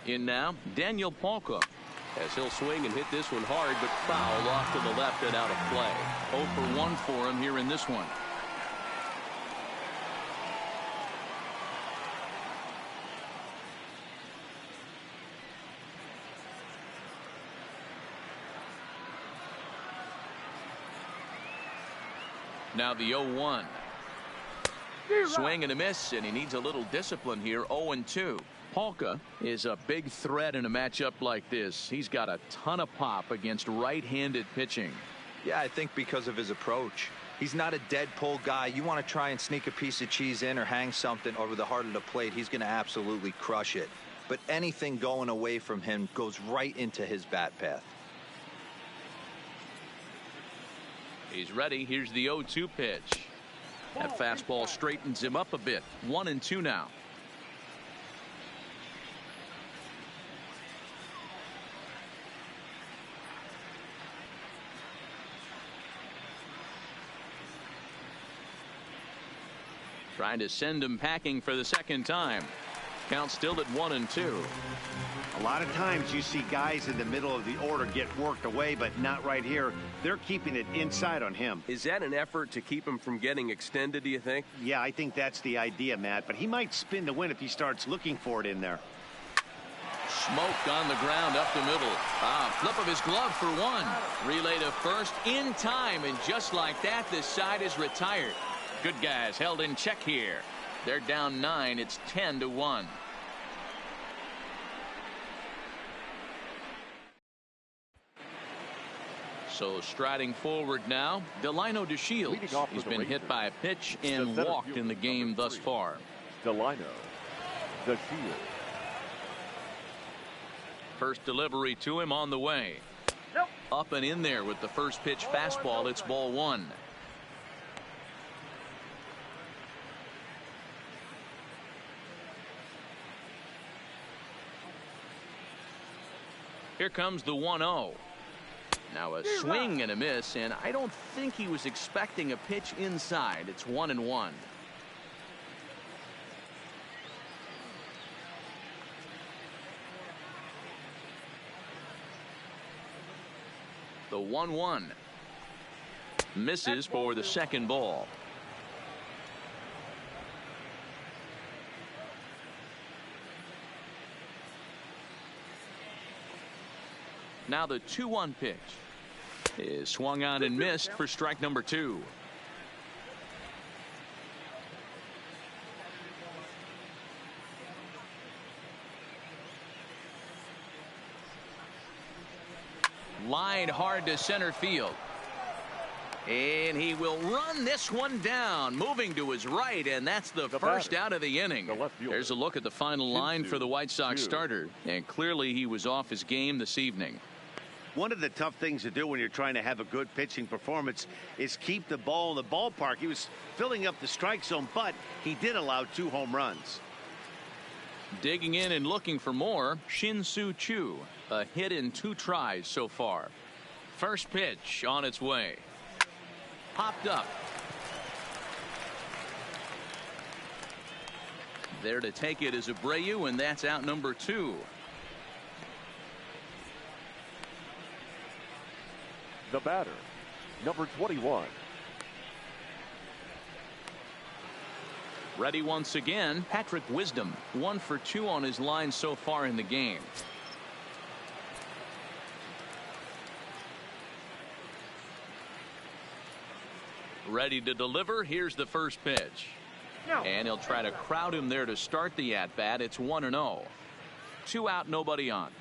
In now, Daniel Palka, as he'll swing and hit this one hard, but foul off to the left and out of play. 0 for 1 for him here in this one. Now the 0-1. Swing and a miss, and he needs a little discipline here. 0-2. Palka is a big threat in a matchup like this. He's got a ton of pop against right-handed pitching. Yeah, I think because of his approach. He's not a dead pull guy. You want to try and sneak a piece of cheese in or hang something over the heart of the plate, he's going to absolutely crush it. But anything going away from him goes right into his bat path. He's ready. Here's the 0-2 pitch. That fastball straightens him up a bit. 1-2 now. Trying to send him packing for the second time. Count still at 1-2. A lot of times you see guys in the middle of the order get worked away, but not right here. They're keeping it inside on him. Is that an effort to keep him from getting extended, do you think? Yeah, I think that's the idea, Matt. But he might spin to win if he starts looking for it in there. Smoked on the ground up the middle. Flip of his glove for one. Relay to first in time, and just like that, this side is retired. Good guys held in check here. They're down 9. It's 10-1. So striding forward now, Delino DeShields. He's been hit by a pitch and walked in the game thus far. Delino DeShields. First delivery to him on the way. Up and in there with the first pitch fastball. It's ball one. Here comes the 1-0. Now a swing and a miss, and I don't think he was expecting a pitch inside. It's 1-1. The 1-1 misses for the second ball. Now the 2-1 pitch is swung on and missed for strike number 2. Line hard to center field. And he will run this one down, moving to his right, and that's the first out of the inning. There's a look at the final line for the White Sox starter, and clearly he was off his game this evening. One of the tough things to do when you're trying to have a good pitching performance is keep the ball in the ballpark. He was filling up the strike zone, but he did allow 2 home runs. Digging in and looking for more, Shin-Soo Choo. A hit in 2 tries so far. First pitch on its way. Popped up. There to take it is Abreu, and that's out number 2. The batter, number 21. Ready once again, Patrick Wisdom. 1 for 2 on his line so far in the game. Ready to deliver. Here's the first pitch. And he'll try to crowd him there to start the at-bat. It's 1-0. 2 out, nobody on.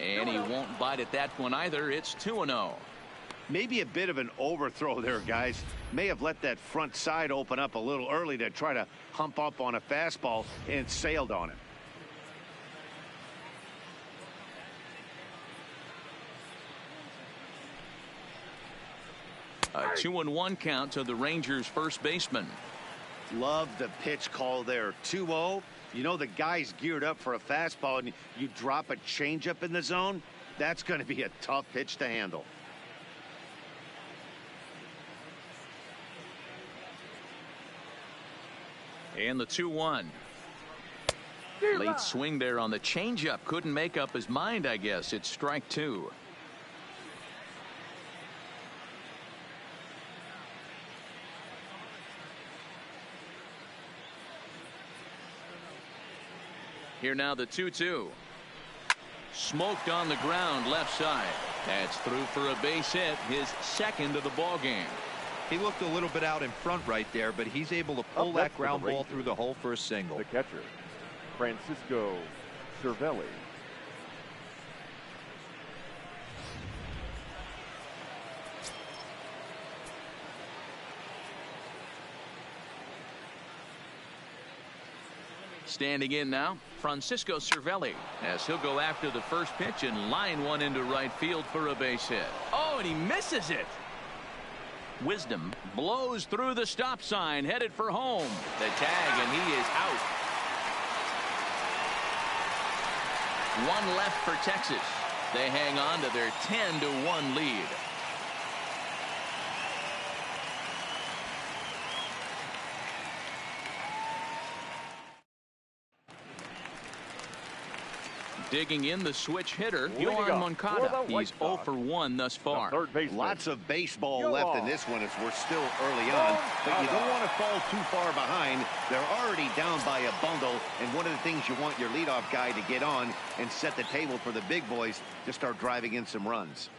And he won't bite at that one either. It's 2-0. Maybe a bit of an overthrow there, guys. May have let that front side open up a little early to try to hump up on a fastball and sailed on it. A 2-1 count to the Rangers' first baseman. Love the pitch call there. 2-0. You know the guy's geared up for a fastball, and you drop a changeup in the zone. That's going to be a tough pitch to handle. And the 2-1. Late swing there on the changeup. Couldn't make up his mind, I guess. It's strike 2. Here now the 2-2. Smoked on the ground left side. That's through for a base hit, his second of the ball game. He looked a little bit out in front right there, but he's able to pull that ground ball through the hole for a single. The catcher, Francisco Cervelli. Standing in now, Francisco Cervelli, as he'll go after the first pitch and line one into right field for a base hit. Oh, and he misses it. Wisdom blows through the stop sign, headed for home. The tag, and he is out. One left for Texas. They hang on to their 10-1 lead. Digging in the switch hitter, Yohan Moncada. He's 0 for 1 thus far. Lots of baseball left in this one as we're still early on, but you don't want to fall too far behind. They're already down by a bundle, and one of the things you want your leadoff guy to get on and set the table for the big boys to start driving in some runs.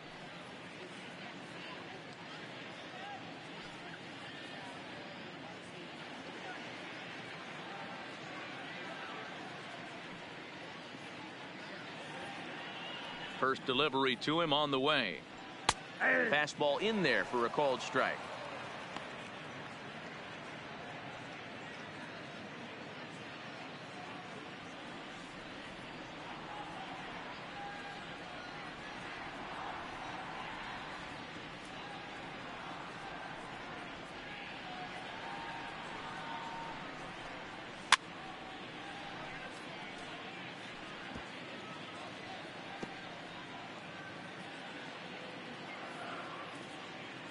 First delivery to him on the way. Fastball in there for a called strike.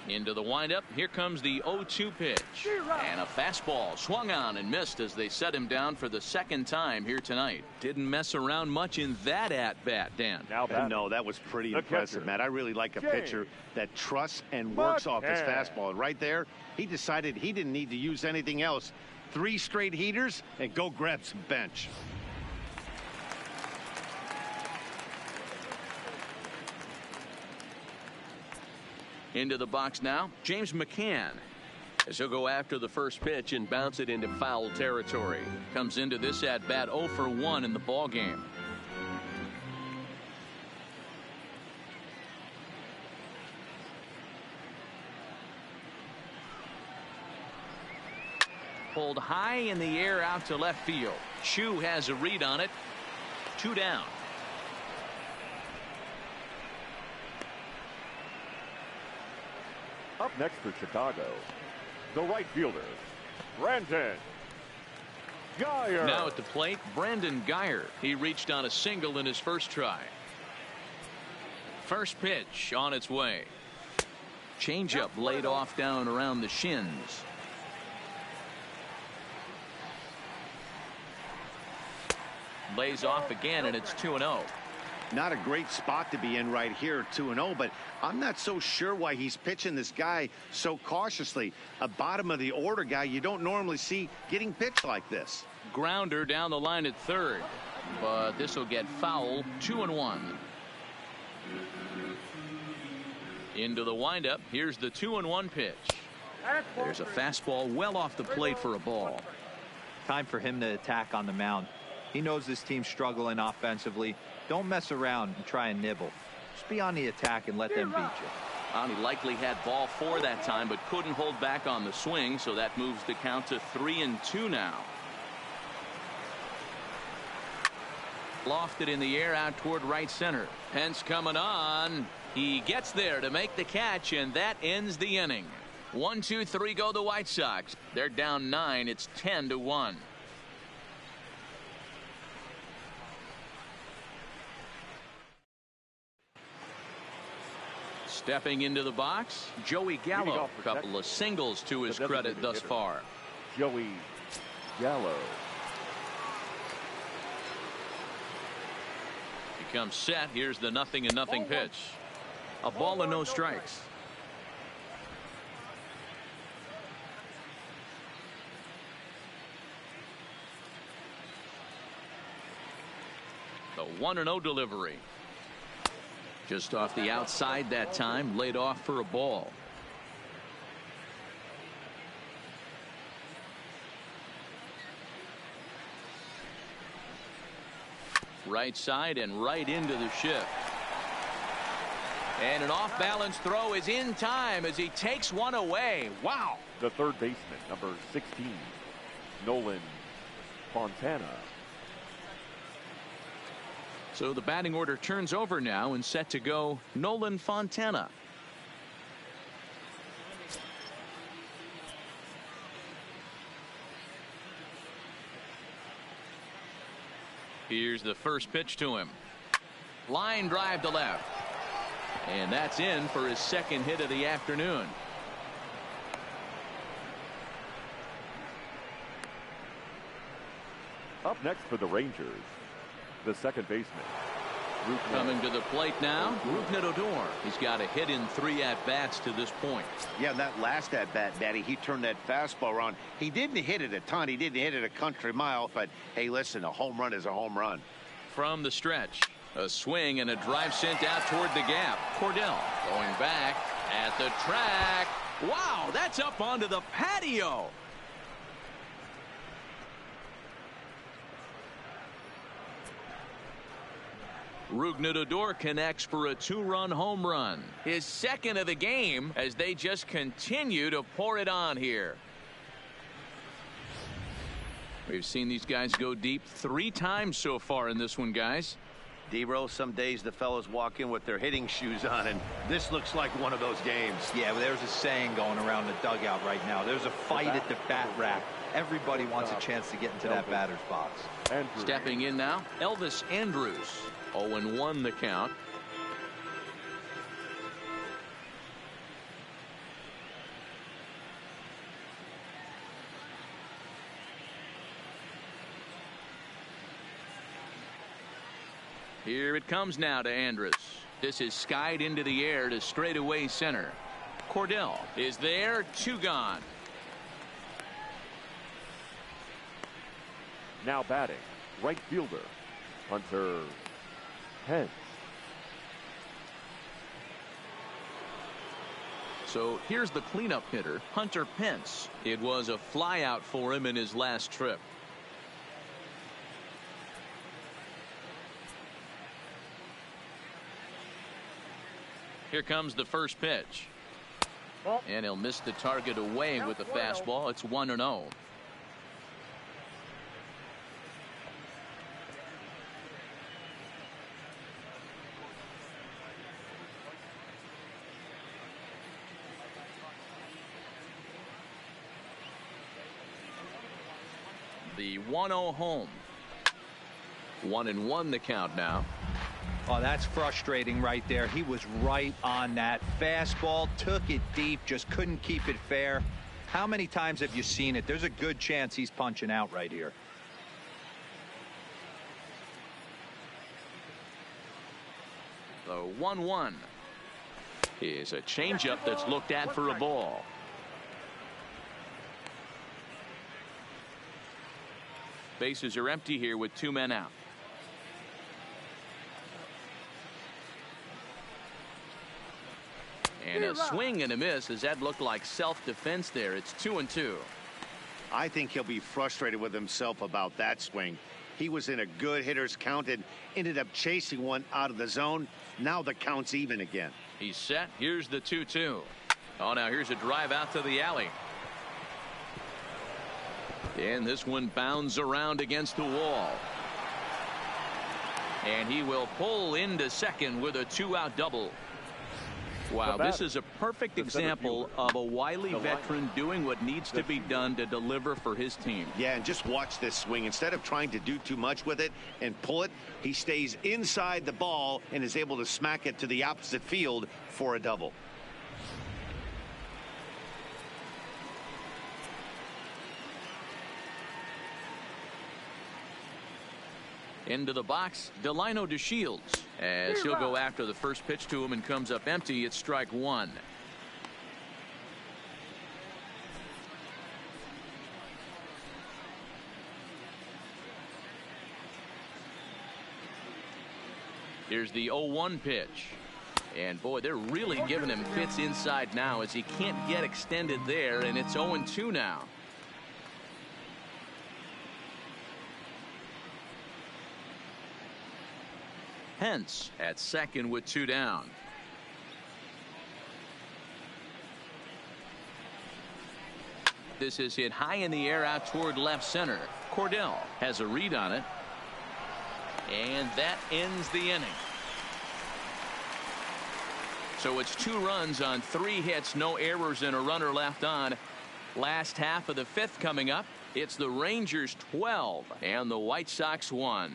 Into the windup. Here comes the 0-2 pitch. And a fastball swung on and missed as they set him down for the second time here tonight. Didn't mess around much in that at-bat, Dan. No, that was pretty impressive, Matt. I really like a pitcher that trusts and works off his fastball. And right there, he decided he didn't need to use anything else. 3 straight heaters and go grab some bench. Into the box now, James McCann, as he'll go after the first pitch and bounce it into foul territory. Comes into this at bat 0 for 1 in the ball game. Pulled high in the air out to left field. Chu has a read on it. 2 down. Up next for Chicago, the right fielder, Brandon Guyer. Now at the plate, Brandon Guyer. He reached on a single in his first try. First pitch on its way. Changeup laid off down around the shins. Lays off again, and it's 2-0. Not a great spot to be in right here, 2-0, but I'm not so sure why he's pitching this guy so cautiously. A bottom of the order guy you don't normally see getting pitched like this. Grounder down the line at third, but this will get foul. 2-1. Into the windup. Here's the 2-1 pitch. There's a fastball well off the plate for a ball. Time for him to attack on the mound. He knows this team's struggling offensively. Don't mess around and try and nibble. Just be on the attack and let them beat you. He likely had ball 4 that time, but couldn't hold back on the swing, so that moves the count to 3-2 now. Lofted in the air out toward right center. Pence coming on. He gets there to make the catch, and that ends the inning. 1-2-3 go the White Sox. They're down 9. It's 10-1. Stepping into the box, Joey Gallo. A couple of singles to his credit thus far. Joey Gallo. He comes set. Here's the 0-0 pitch. A ball and no strikes. The 1-0 delivery. Just off the outside that time, laid off for a ball. Right side and right into the shift. And an off-balance throw is in time as he takes one away. Wow. The third baseman, number 16, Nolan Fontana. So the batting order turns over now and set to go Nolan Fontana. Here's the first pitch to him. Line drive to left. And that's in for his second hit of the afternoon. Up next for the Rangers, the second baseman. Coming to the plate now, Odor. He's got a hit in 3 at-bats to this point. Yeah, that last at-bat, Daddy, he turned that fastball around. He didn't hit it a ton. He didn't hit it a country mile. But, hey, listen, a home run is a home run. From the stretch, a swing and a drive sent out toward the gap. Cordell going back at the track. Wow, that's up onto the patio. Odor connects for a 2-run home run. His second of the game as they just continue to pour it on here. We've seen these guys go deep 3 times so far in this one, guys. D-Rose, some days the fellas walk in with their hitting shoes on, and this looks like one of those games. Yeah, well, there's a saying going around the dugout right now. There's a fight at the bat rack. Everybody wants a chance to get into that batter's box. Stepping in now, Elvis Andrus. 0-1 the count. Here it comes now to Andrus. This is skied into the air to straightaway center. Cordell is there, 2 gone. Now batting, right fielder, Hunter Pence. So here's the cleanup hitter, Hunter Pence. It was a flyout for him in his last trip. Here comes the first pitch. And he'll miss the target away with the fastball. It's 1-0. The 1-0 home. 1-1 the count now. Oh, that's frustrating right there. He was right on that fastball, took it deep, just couldn't keep it fair. How many times have you seen it? There's a good chance he's punching out right here. The 1-1 is a changeup that's looked at for a ball. Bases are empty here with 2 men out. And a swing and a miss as that looked like self-defense there. It's 2-2. I think he'll be frustrated with himself about that swing. He was in a good hitter's count and ended up chasing one out of the zone. Now the count's even again. He's set. Here's the 2-2. Oh, now here's a drive out to the alley. And this one bounds around against the wall. And he will pull into second with a 2-out double. Wow, this is a perfect example of a wily veteran doing what needs to be done to deliver for his team. Yeah, and just watch this swing. Instead of trying to do too much with it and pull it, he stays inside the ball and is able to smack it to the opposite field for a double. Into the box, Delino DeShields, as he'll go after the first pitch to him and comes up empty. It's strike 1. Here's the 0-1 pitch. And boy, they're really giving him fits inside now as he can't get extended there, and it's 0-2 now. Pence at second with 2 down. This is hit high in the air out toward left center. Cordell has a read on it. And that ends the inning. So it's 2 runs on 3 hits, no errors, and a runner left on. Last half of the 5th coming up. It's the Rangers 12 and the White Sox 1.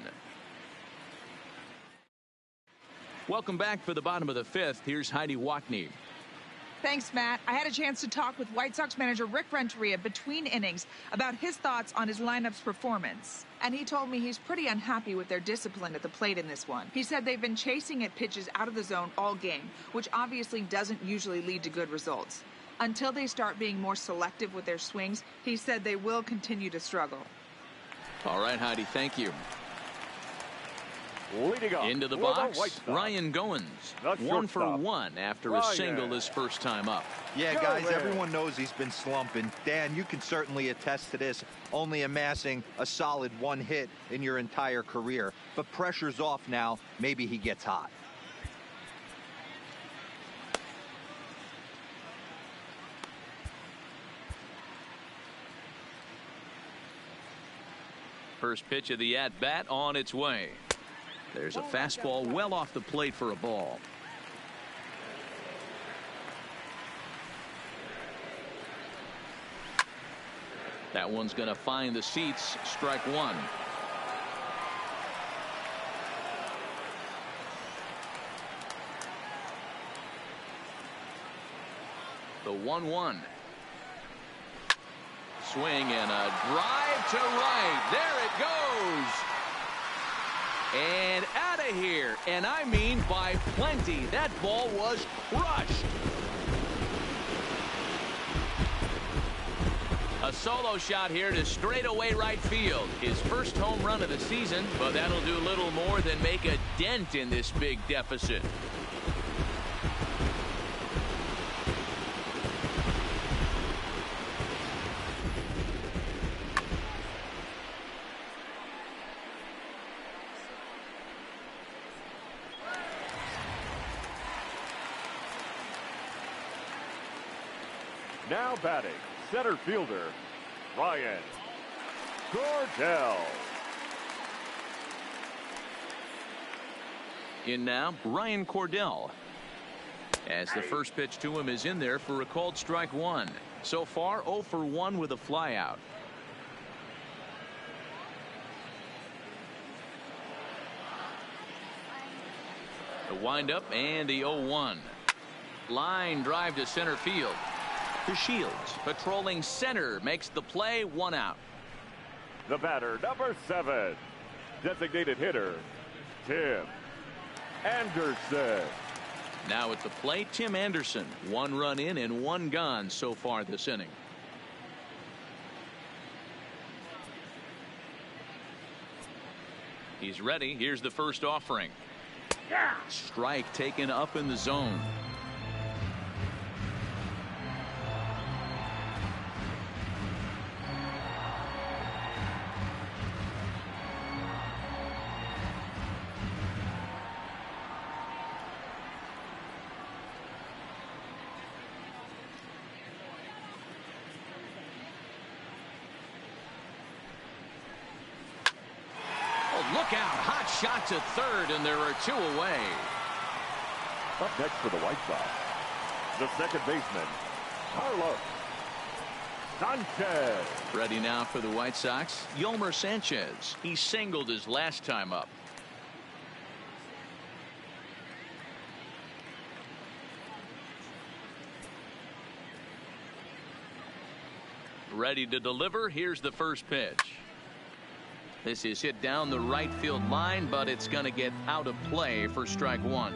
Welcome back for the bottom of the 5th. Here's Heidi Wackney. Thanks, Matt. I had a chance to talk with White Sox manager Rick Renteria between innings about his thoughts on his lineup's performance. And he told me he's pretty unhappy with their discipline at the plate in this one. He said they've been chasing at pitches out of the zone all game, which obviously doesn't usually lead to good results. Until they start being more selective with their swings, he said they will continue to struggle. All right, Heidi, thank you. Leading up into the box, Ryan Goins, 1 for 1 after a single his first time up. Yeah, guys, everyone knows he's been slumping. Dan, you can certainly attest to this, only amassing a solid 1 hit in your entire career. But pressure's off now. Maybe he gets hot. First pitch of the at-bat on its way. There's a fastball well off the plate for a ball. That one's going to find the seats. Strike 1. The 1-1. Swing and a drive to right. There it goes. And out of here. And I mean by plenty. That ball was crushed. A solo shot here to straightaway right field. His first home run of the season, but that'll do little more than make a dent in this big deficit. Now batting, center fielder, Ryan Gordell. In now, Ryan Cordell. As the first pitch to him is in there for a called strike 1. So far, 0 for 1 with a flyout. The windup and the 0-1. Line drive to center field. To Shields, patrolling center, makes the play, 1 out. The batter, number 7, designated hitter, Tim Anderson. Now at the plate, Tim Anderson. 1 run in and 1 gone so far this inning. He's ready. Here's the first offering. Strike taken up in the zone. Look out, hot shot to third, and there are 2 away. Up next for the White Sox, the second baseman, Carlos Sanchez. Ready now for the White Sox, Yolmer Sanchez. He singled his last time up. Ready to deliver. Here's the first pitch. This is hit down the right field line, but it's going to get out of play for strike 1.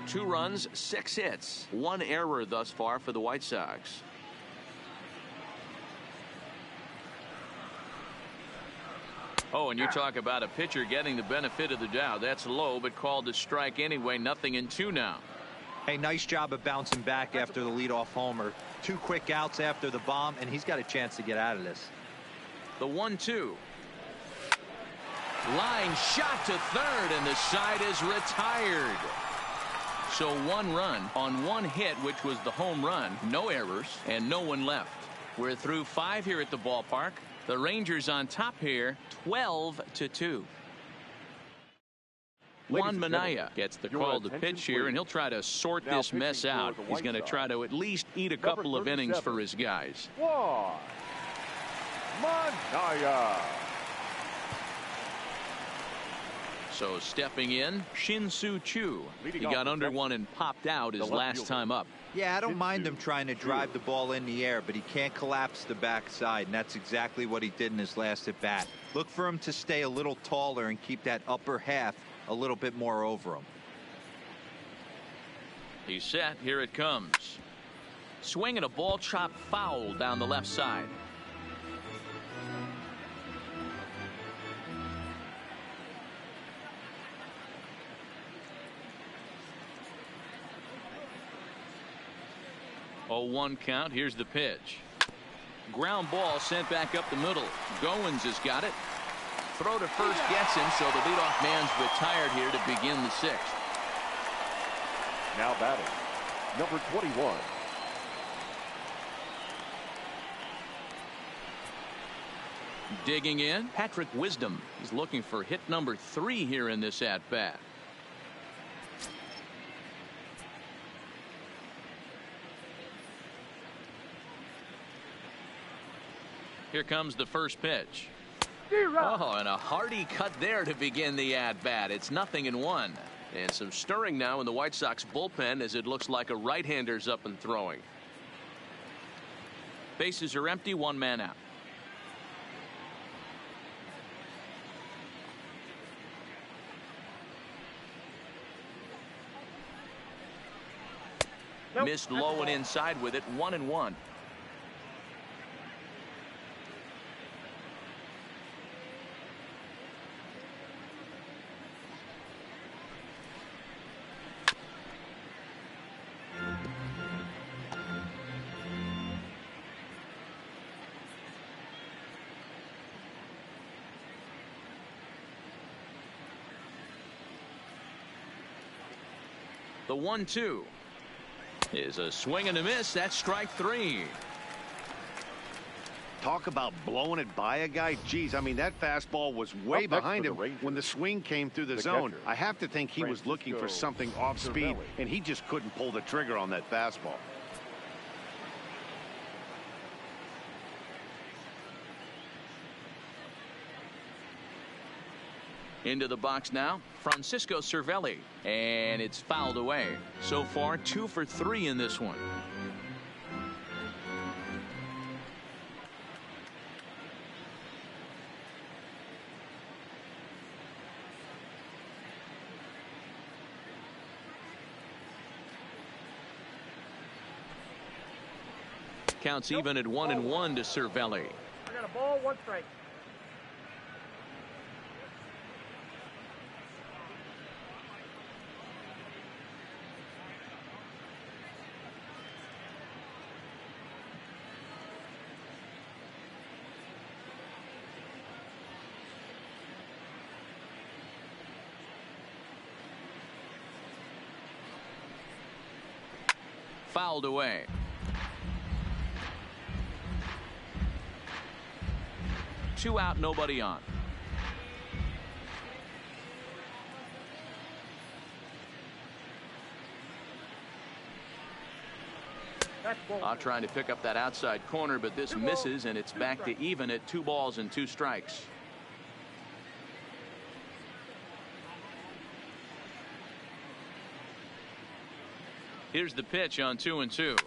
2 runs, 6 hits, 1 error thus far for the White Sox. Oh, and you talk about a pitcher getting the benefit of the doubt. That's low, but called a strike anyway. 0-2 now. Hey, nice job of bouncing back after the leadoff homer. 2 quick outs after the bomb, and he's got a chance to get out of this. The 1-2. Line shot to third, and the side is retired. So 1 run on 1 hit, which was the home run. No errors and no one left. We're through 5 here at the ballpark. The Rangers on top here, 12-2. Juan Minaya gets the call to pitch here, and he'll try to sort this mess out. He's going to try to at least eat a couple of innings for his guys. Juan Minaya. So stepping in, Shin-Soo Choo. He got under one and popped out his last time up. Yeah, I don't mind him trying to drive the ball in the air, but he can't collapse the backside, and that's exactly what he did in his last at bat. Look for him to stay a little taller and keep that upper half a little bit more over him. He's set. Here it comes. Swinging a ball chopped foul down the left side. Oh, 1 count. Here's the pitch. Ground ball sent back up the middle. Goins has got it. Throw to first gets him, so the leadoff man's retired here to begin the 6th. Now batting, number 21. Digging in, Patrick Wisdom. He's looking for hit number 3 here in this at-bat. Here comes the first pitch. Oh, and a hearty cut there to begin the at-bat. It's 0-1. And some stirring now in the White Sox bullpen as it looks like a right-hander's up and throwing. Bases are empty, 1 man out. Missed low and inside with it, 1-1. The 1-2 is a swing and a miss. That's strike 3. Talk about blowing it by a guy. Geez, I mean, that fastball was way behind him when the swing came through the zone. I have to think he was looking for something off speed, and he just couldn't pull the trigger on that fastball. Into the box now, Francisco Cervelli, and it's fouled away. So far, 2 for 3 in this one. Counts even at 1-1 to Cervelli. I got a ball, 1 strike. Fouled away. Two out, nobody on. Trying to pick up that outside corner, but this misses, and it's back to even at 2 balls and 2 strikes. Here's the pitch on 2-2.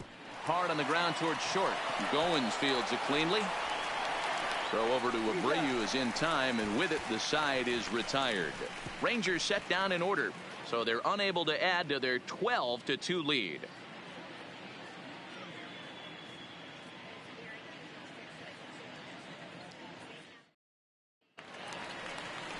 Hard on the ground towards short. Goins fields it cleanly. Throw over to Abreu is in time, and with it the side is retired. Rangers set down in order, so they're unable to add to their 12-2 lead.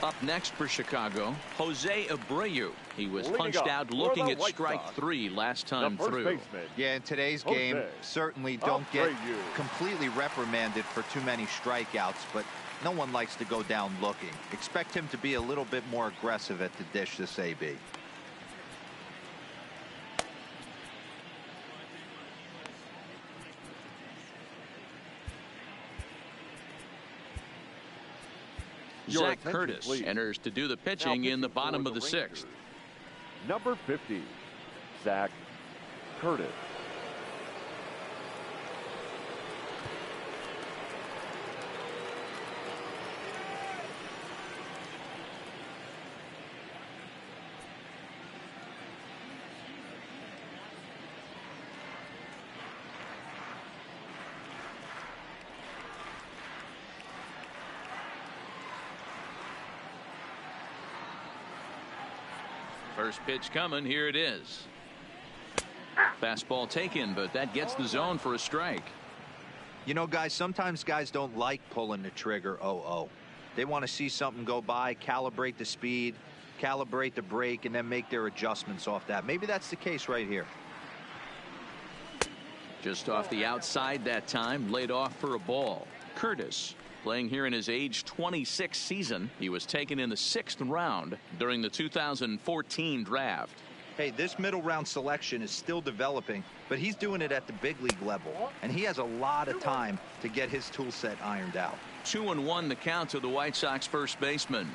Up next for Chicago, Jose Abreu. He was punched out looking at strike 3 last time through. Yeah, in today's game, certainly don't get completely reprimanded for too many strikeouts, but no one likes to go down looking. Expect him to be a little bit more aggressive at the dish this AB. Zach Curtis enters to do the pitching in the bottom of the sixth. Number 50, Zach Curtis. First pitch coming. Here it is. Fastball taken, but that gets the zone for a strike. You know, guys, sometimes guys don't like pulling the trigger 0-0. They want to see something go by, calibrate the speed, calibrate the brake, and then make their adjustments off that. Maybe that's the case right here. Just off the outside that time, laid off for a ball. Curtis, playing here in his age 26 season. He was taken in the 6th round during the 2014 draft. Hey, this middle round selection is still developing, but he's doing it at the big league level, and he has a lot of time to get his tool set ironed out. 2-1 the count to the White Sox first baseman.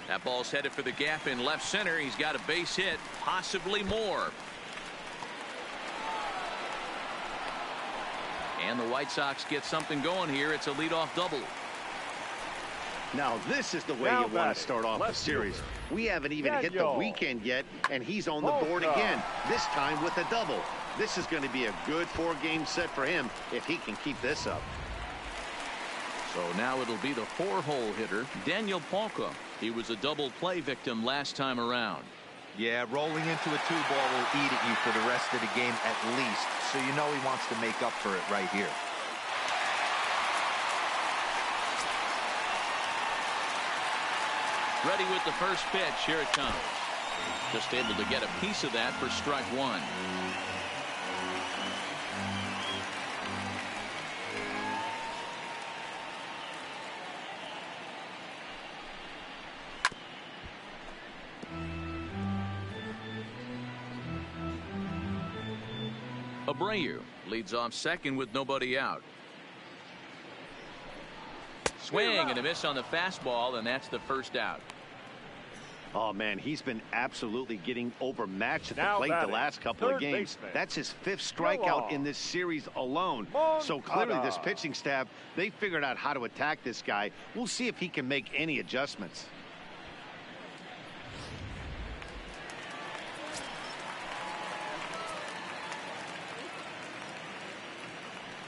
That ball's headed for the gap in left center. He's got a base hit, possibly more. And the White Sox get something going here. It's a leadoff double. Now this is the way you want to start off the series. We haven't even hit the weekend yet, and he's on the board again, this time with a double. This is going to be a good 4-game set for him if he can keep this up. So now it'll be the 4-hole hitter, Daniel Palka. He was a double play victim last time around. Yeah, rolling into a 2-ball will eat at you for the rest of the game at least, so you know he wants to make up for it right here. Ready with the first pitch. Here it comes. Just able to get a piece of that for strike one. Abreu leads off second with nobody out. Swing and a miss on the fastball, and that's the first out. Oh, man, he's been absolutely getting overmatched at the plate the last couple of games. That's his 5th strikeout in this series alone. So clearly this pitching staff, they figured out how to attack this guy. We'll see if he can make any adjustments.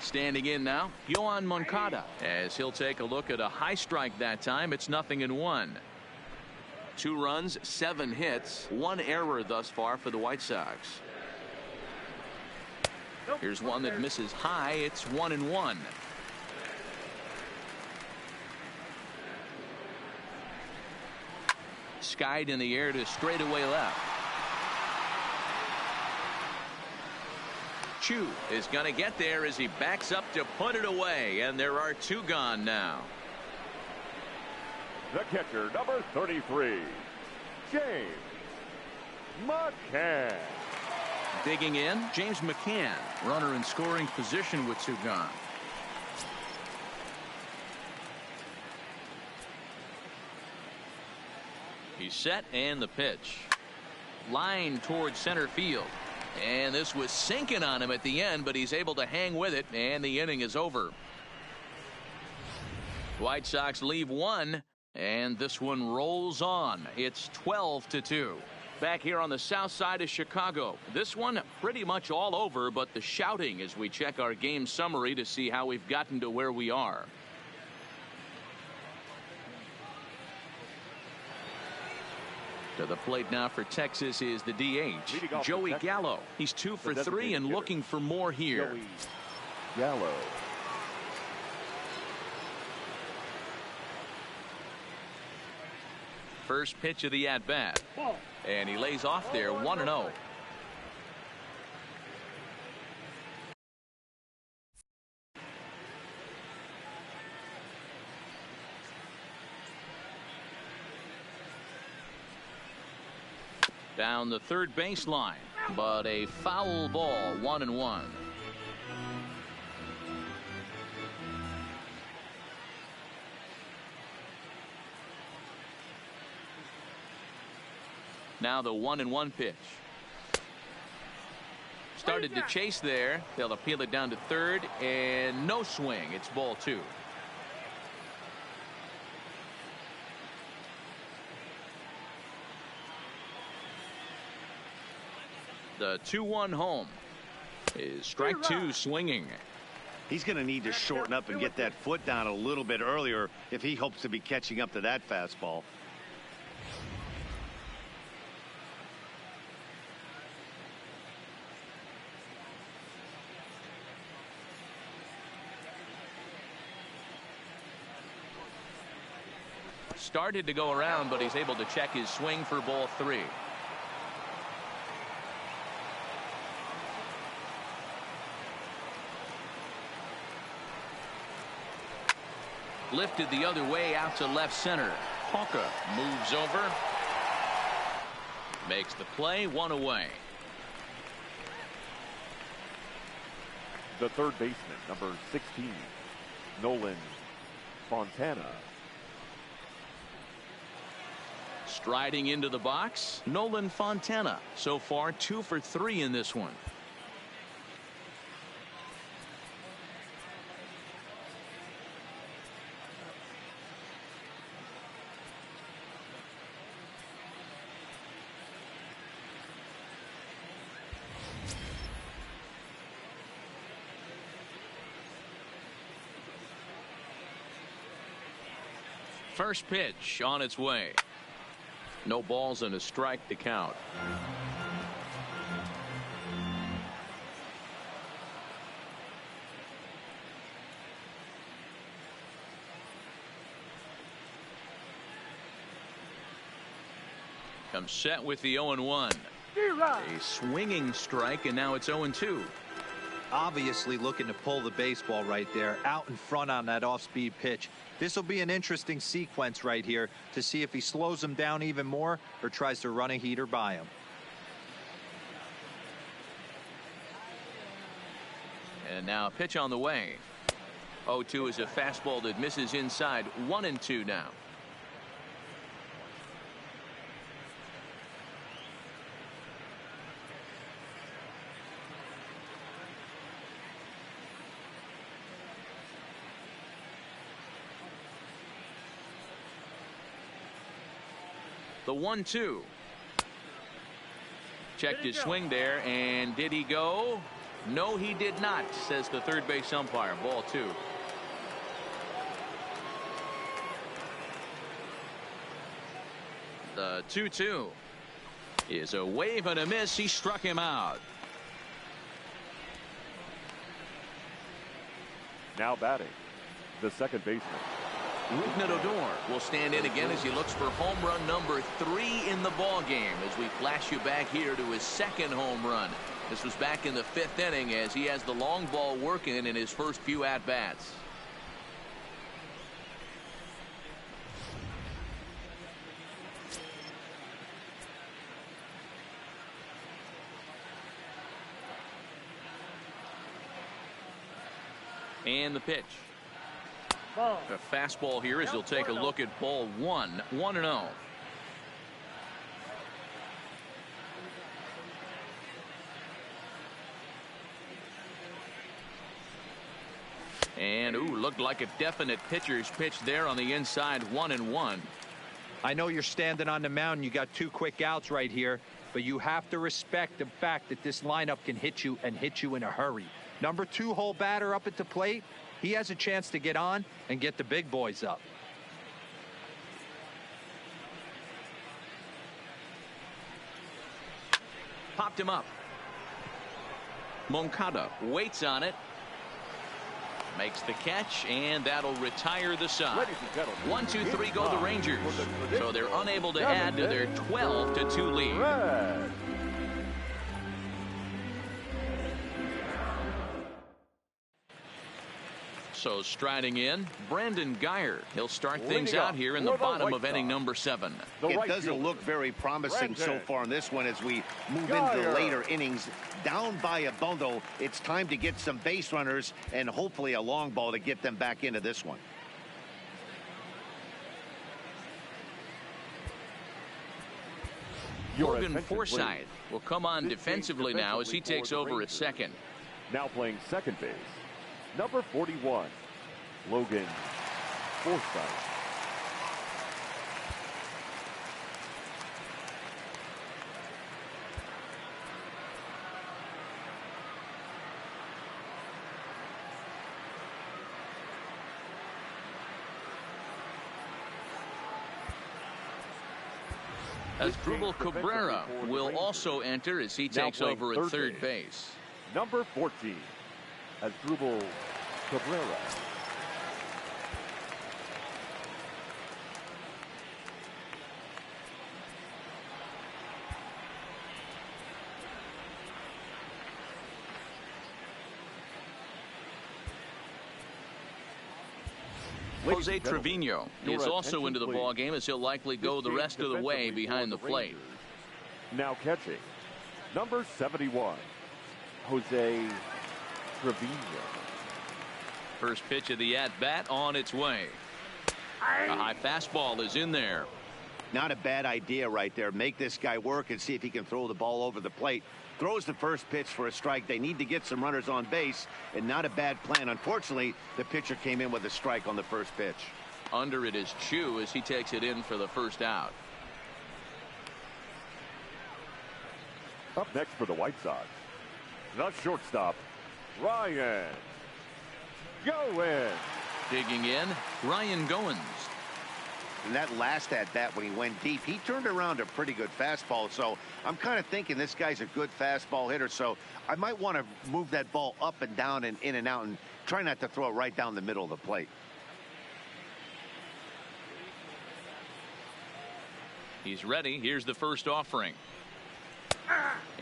Standing in now, Yohan Moncada, as he'll take a look at a high strike that time. It's 0-1. 2 runs, 7 hits, 1 error thus far for the White Sox. Here's one that misses high. It's 1-1. Skied in the air to straightaway left. Chu is going to get there as he backs up to put it away, and there are 2 gone now. The catcher, number 33, James McCann. Digging in, James McCann, runner in scoring position with 2 gone. He's set, and the pitch. Line towards center field. And this was sinking on him at the end, but he's able to hang with it, and the inning is over. White Sox leave 1, and this one rolls on. It's 12-2. Back here on the south side of Chicago. This one pretty much all over, but the shouting as we check our game summary to see how we've gotten to where we are. To the plate now for Texas is the DH, Joey Gallo. He's 2 for 3 and looking for more here. Joey Gallo. First pitch of the at-bat. And he lays off there, 1-0. Down the third baseline, but a foul ball, 1-1. Now the 1-1 pitch. Started to chase there. They'll appeal it down to third, and no swing. It's ball 2. The 2-1 home is strike 2 swinging. He's going to need to shorten up and get that foot down a little bit earlier if he hopes to be catching up to that fastball. Started to go around, but he's able to check his swing for ball 3. Lifted the other way out to left center. Hawker moves over. Makes the play, 1 away. The third baseman, number 16, Nolan Fontana. Striding into the box, Nolan Fontana. So far 2 for 3 in this one. First pitch on its way. No balls and a strike to count. Comes set with the 0-1. A swinging strike, and now it's 0-2. Obviously looking to pull the baseball right there out in front on that off-speed pitch. This will be an interesting sequence right here to see if he slows him down even more or tries to run a heater by him. And now a pitch on the way. 0-2 is a fastball that misses inside. 1-2 now. The 1-2. Checked his swing there, and did he go? No, he did not, says the third base umpire. Ball 2. The 2-2 is a wave and a miss. He struck him out. Now batting, the second baseman. Odor will stand in again as he looks for home run number 3 in the ball game as we flash you back here to his second home run. This was back in the 5th inning as he has the long ball working in his first few at-bats. And the pitch. A fastball here as he'll take a look at ball 1. 1-0. And looked like a definite pitcher's pitch there on the inside. 1-1. I know you're standing on the mound. You got 2 quick outs right here, but you have to respect the fact that this lineup can hit you and hit you in a hurry. Number 2 hole batter up at the plate. He has a chance to get on and get the big boys up. Popped him up. Moncada waits on it. Makes the catch, and that'll retire the side. 1, 2, 3 go the Rangers. So they're unable to add to their 12-2 lead. So striding in, Brandon Guyer. He'll start things out here in the bottom of inning number 7. It doesn't look very promising so far in this one as we move into the later innings. Down by a bundle, it's time to get some base runners and hopefully a long ball to get them back into this one. Logan Forsythe will come on defensively now as he takes over at second. Now playing second base, number 41, Logan Forsythe. Asdrubal Cabrera will also enter as he takes over at third base. Number 14, Asdrubal Cabrera. Jose Trevino is also into the ball game as he'll likely go the rest of the way behind the plate. Now catching, number 71, Jose Trevino. First pitch of the at-bat on its way. A high fastball is in there. Not a bad idea right there. Make this guy work and see if he can throw the ball over the plate. Throws the first pitch for a strike. They need to get some runners on base, and not a bad plan. Unfortunately, the pitcher came in with a strike on the first pitch. Under it is Chu as he takes it in for the first out. Up next for the White Sox, the shortstop, Ryan Goins. Digging in, Ryan Goins. And that last at-bat when he went deep, he turned around a pretty good fastball. So I'm kind of thinking this guy's a good fastball hitter. So I might want to move that ball up and down and in and out and try not to throw it right down the middle of the plate. He's ready. Here's the first offering.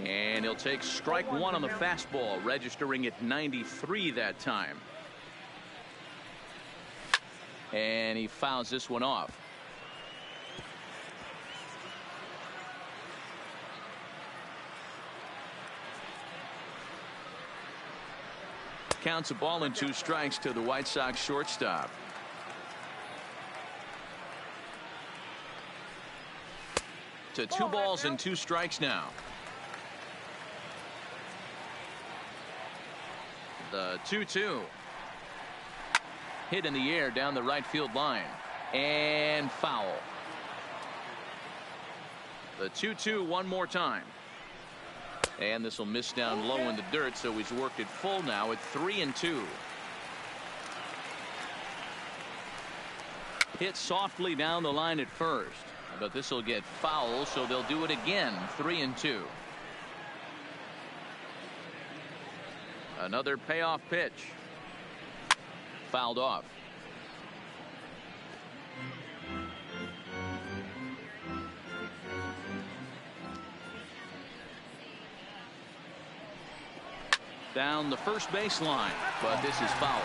And he'll take strike one on the fastball, registering at 93 that time. And he fouls this one off. Counts a ball and 2 strikes to the White Sox shortstop. To 2 balls and 2 strikes now. The 2-2. Hit in the air down the right field line. And foul. The 2-2 one more time. And this will miss down low in the dirt, so he's worked it full now at 3-2. Hit softly down the line at first, but this will get foul, so they'll do it again. 3-2. Another payoff pitch. Fouled off. Down the first baseline, but this is foul.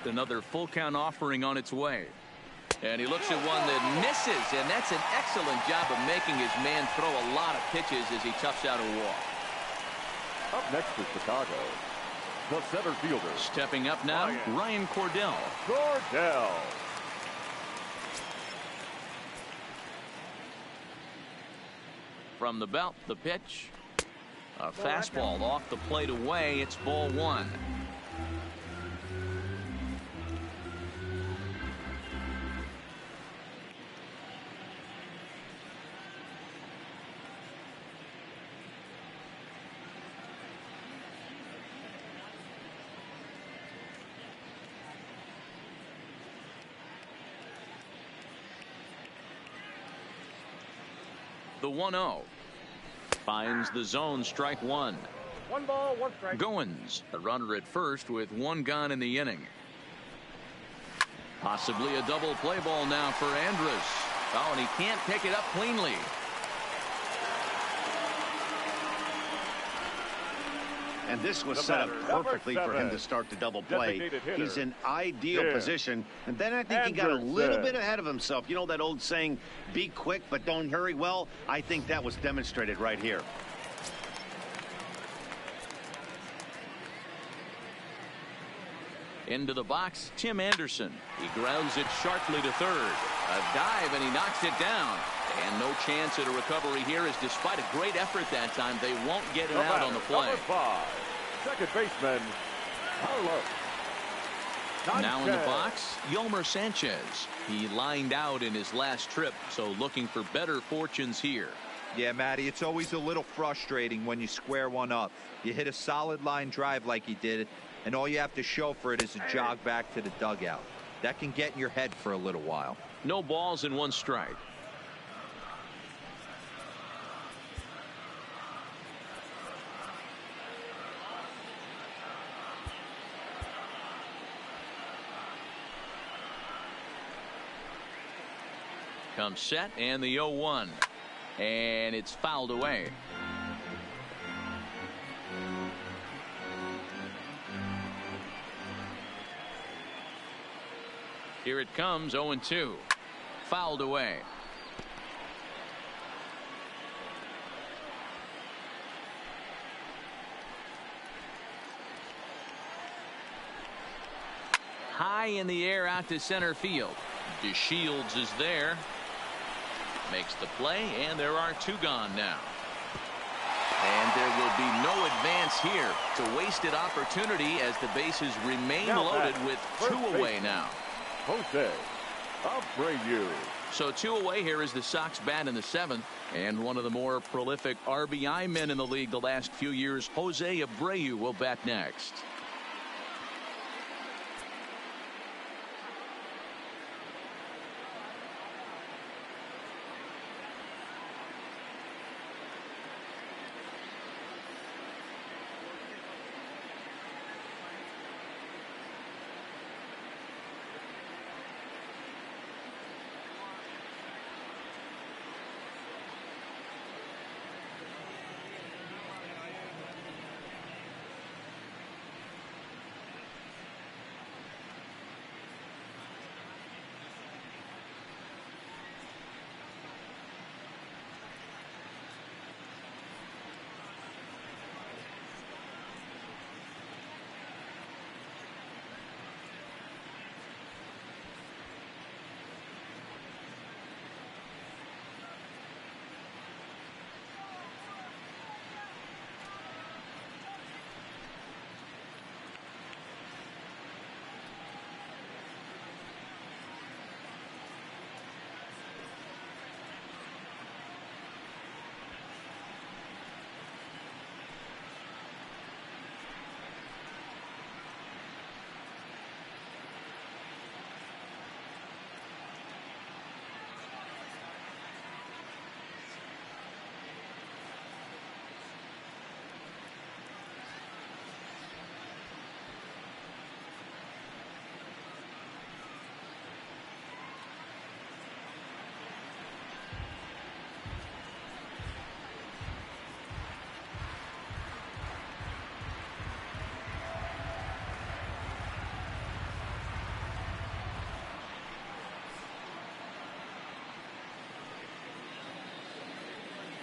Another full count offering on its way. And he looks at one that misses, and that's an excellent job of making his man throw a lot of pitches as he toughs out a walk. Up next for Chicago, the center fielder. Stepping up now, Ryan Cordell. Cordell. From the belt, the pitch. A fastball off the plate away. It's ball 1. The 1-0. Finds the zone, strike 1. 1 ball, 1 strike. Goins, a runner at first with 1 gone in the inning. Possibly a double play ball now for Andrus. Oh, and he can't pick it up cleanly. And this was set up perfectly for him to start the double play. He's in ideal position. And then I think he got a little bit ahead of himself. You know that old saying, be quick but don't hurry? Well, I think that was demonstrated right here. Into the box, Tim Anderson. He grounds it sharply to third. A dive, and he knocks it down. And no chance at a recovery here, as despite a great effort that time, they won't get it out on the play. Number 5, second baseman, Carlos. Now in the box, Yolmer Sanchez. He lined out in his last trip, so looking for better fortunes here. Yeah, Matty, it's always a little frustrating when you square one up. You hit a solid line drive like he did, and all you have to show for it is a jog back to the dugout. That can get in your head for a little while. No balls and 1 strike. Comes set, and the 0-1. And it's fouled away. Here it comes, 0-2. Fouled away. High in the air out to center field. DeShields is there. Makes the play, and there are 2 gone now. And there will be no advance here. It's a wasted opportunity as the bases remain loaded with 2 away now. Jose Abreu. So 2 away here is the Sox bat in the 7th. And one of the more prolific RBI men in the league the last few years, Jose Abreu, will bat next.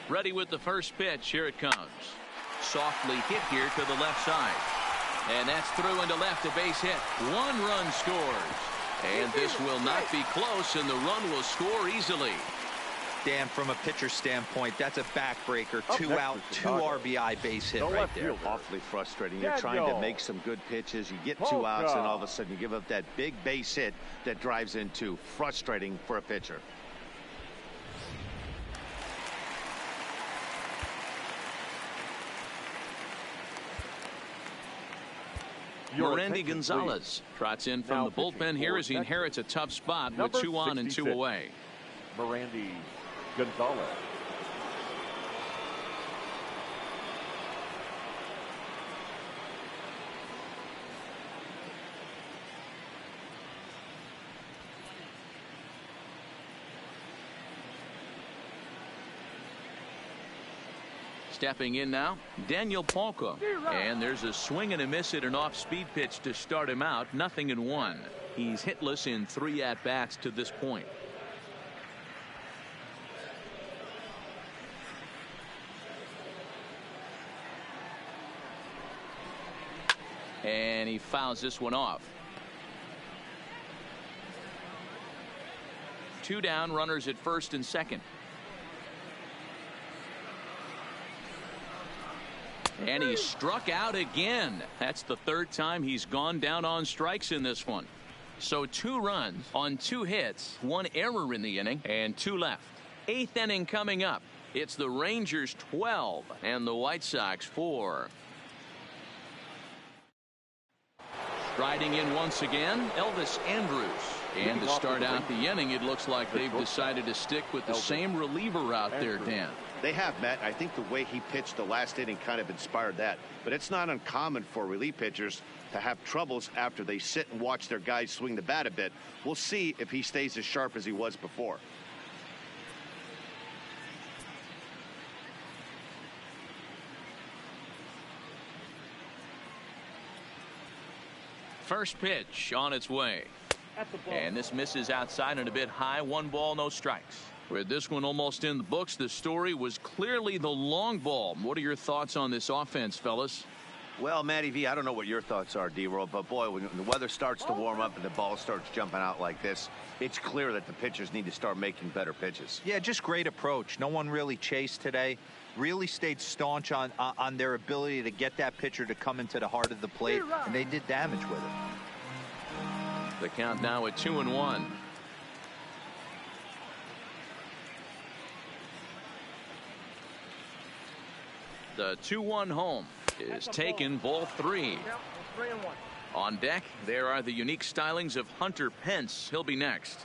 Ready with the first pitch. Here it comes. Softly hit here to the left side. And that's through into left, a base hit. 1 run scores. And this will not be close, and the run will score easily. Dan, from a pitcher standpoint, that's a backbreaker. 2 out, 2 RBI base hit right there. Awfully frustrating. You're trying to make some good pitches. You get 2 outs, and all of a sudden you give up that big base hit that drives in 2. Frustrating for a pitcher. Randy Gonzalez trots in from the bullpen here as he inherits a tough spot with 2 on and 2 away. Randy Gonzalez. Stepping in now, Daniel Palka. And there's a swing and a miss at an off-speed pitch to start him out. 0-1. He's hitless in 3 at-bats to this point. And he fouls this one off. 2 down, runners at first and second. And he struck out again. That's the 3rd time he's gone down on strikes in this one. So 2 runs on 2 hits, 1 error in the inning, and 2 left. 8th inning coming up. It's the Rangers 12 and the White Sox 4. Striding in once again, Elvis Andrus. And to start out the inning, it looks like they've decided to stick with the same reliever out there, Dan. They have, Matt. I think the way he pitched the last inning kind of inspired that. But it's not uncommon for relief pitchers to have troubles after they sit and watch their guys swing the bat a bit. We'll see if he stays as sharp as he was before. First pitch on its way. And this misses outside and a bit high. 1 ball, no strikes. With this one almost in the books, the story was clearly the long ball. What are your thoughts on this offense, fellas? Well, Matty V, I don't know what your thoughts are, D-Roll, but boy, when the weather starts to warm up and the ball starts jumping out like this, it's clear that the pitchers need to start making better pitches. Yeah, just great approach. No one really chased today. Really stayed staunch on their ability to get that pitcher to come into the heart of the plate, and they did damage with it. The count now at 2-1. The 2-1 home is taken, ball 3. On deck, there are the unique stylings of Hunter Pence. He'll be next.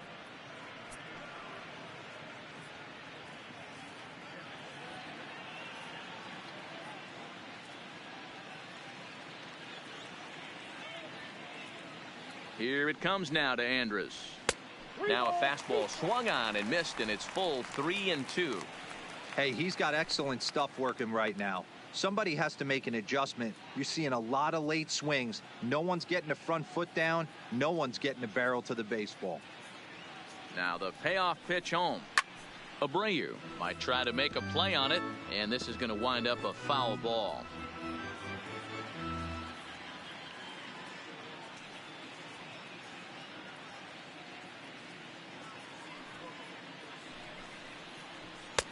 Here it comes now to Andrus. Now a fastball swung on and missed, and it's full 3-2. Hey, he's got excellent stuff working right now. Somebody has to make an adjustment. You're seeing a lot of late swings. No one's getting the front foot down. No one's getting the barrel to the baseball. Now the payoff pitch home. Abreu might try to make a play on it, and this is going to wind up a foul ball.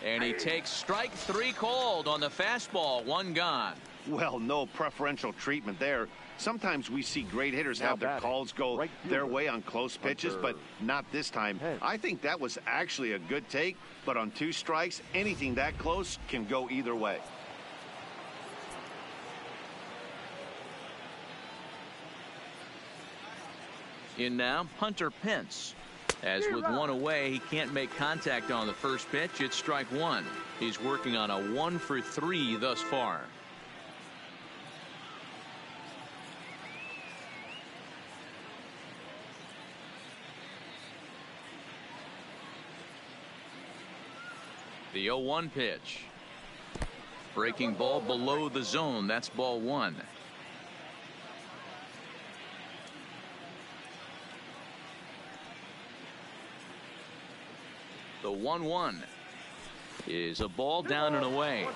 And he takes strike 3 called on the fastball. 1 gone. Well, no preferential treatment there. Sometimes we see great hitters have their calls go their way on close pitches, but not this time. I think that was actually a good take, but on 2 strikes, anything that close can go either way. In now, Hunter Pence. As with 1 away, he can't make contact on the first pitch. It's strike 1. He's working on a 1 for 3 thus far. The 0-1 pitch. Breaking ball below the zone. That's ball 1. The 1-1 is a ball down and away.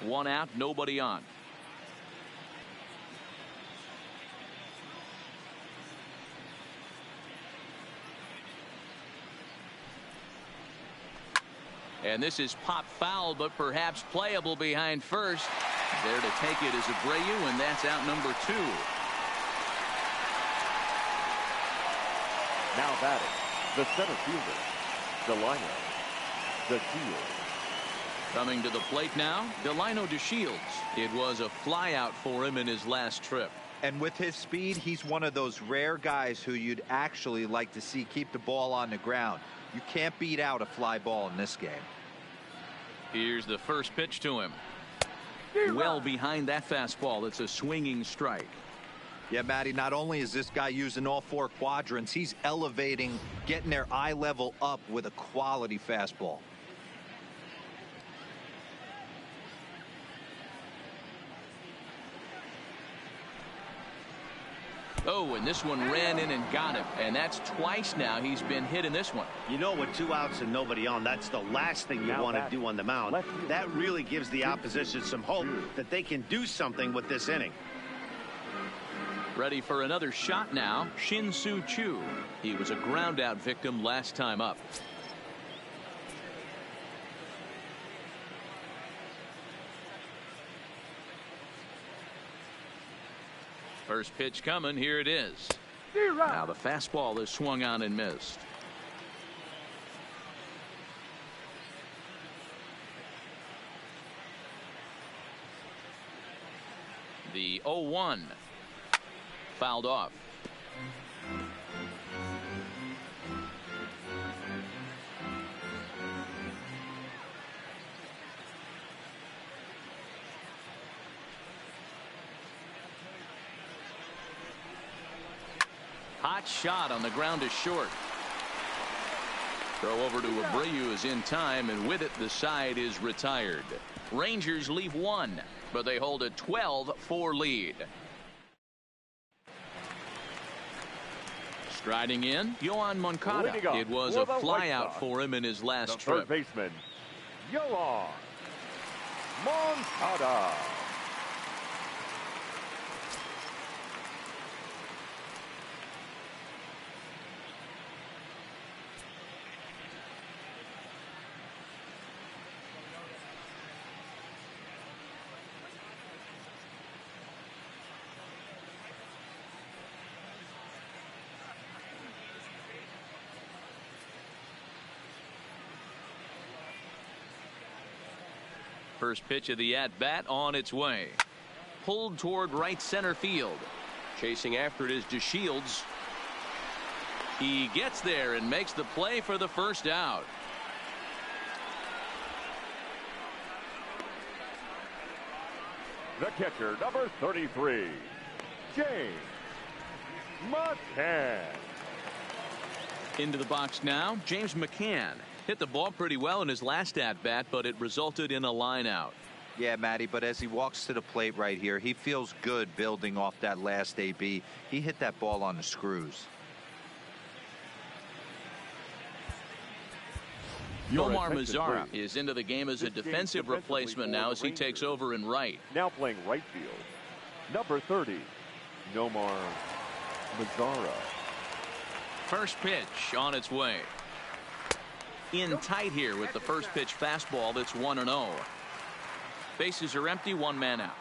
One out, nobody on. And this is pop foul, but perhaps playable behind first. There to take it is Abreu, and that's out number 2. Now batting, the center fielder, Delino DeShields. Coming to the plate now, Delino DeShields. It was a flyout for him in his last trip. And with his speed, he's one of those rare guys who you'd actually like to see keep the ball on the ground. You can't beat out a fly ball in this game. Here's the first pitch to him. Well behind that fastball. It's a swinging strike. Yeah, Matty, not only is this guy using all 4 quadrants, he's elevating, getting their eye level up with a quality fastball. Oh, and this one ran in and got him. And that's twice now he's been hit in this one. You know, with 2 outs and nobody on, that's the last thing you want to do on the mound. That really gives the opposition some hope that they can do something with this inning. Ready for another shot now, Shin-Soo Choo. He was a ground out victim last time up. First pitch coming. Here it is. Now the fastball is swung on and missed. The 0-1 fouled off. Hot shot on the ground is short. Throw over to Abreu is in time, and with it the side is retired. Rangers leave 1, but they hold a 12-4 lead. Striding in, Yoan Moncada. It was a flyout for him in his last trip. Third baseman, Yoan Moncada. First pitch of the at-bat on its way. Pulled toward right center field. Chasing after it is DeShields. He gets there and makes the play for the first out. The catcher, number 33, James McCann. Into the box now, James McCann. Hit the ball pretty well in his last at-bat, but it resulted in a line out. Yeah, Matty, but as he walks to the plate right here, he feels good building off that last AB. He hit that ball on the screws. Nomar Mazara is into the game as a defensive replacement now as he takes over in right. Now playing right field, number 30, Nomar Mazara. First pitch on its way. In tight here with the first pitch fastball that's 1-0. Bases are empty, 1 man out.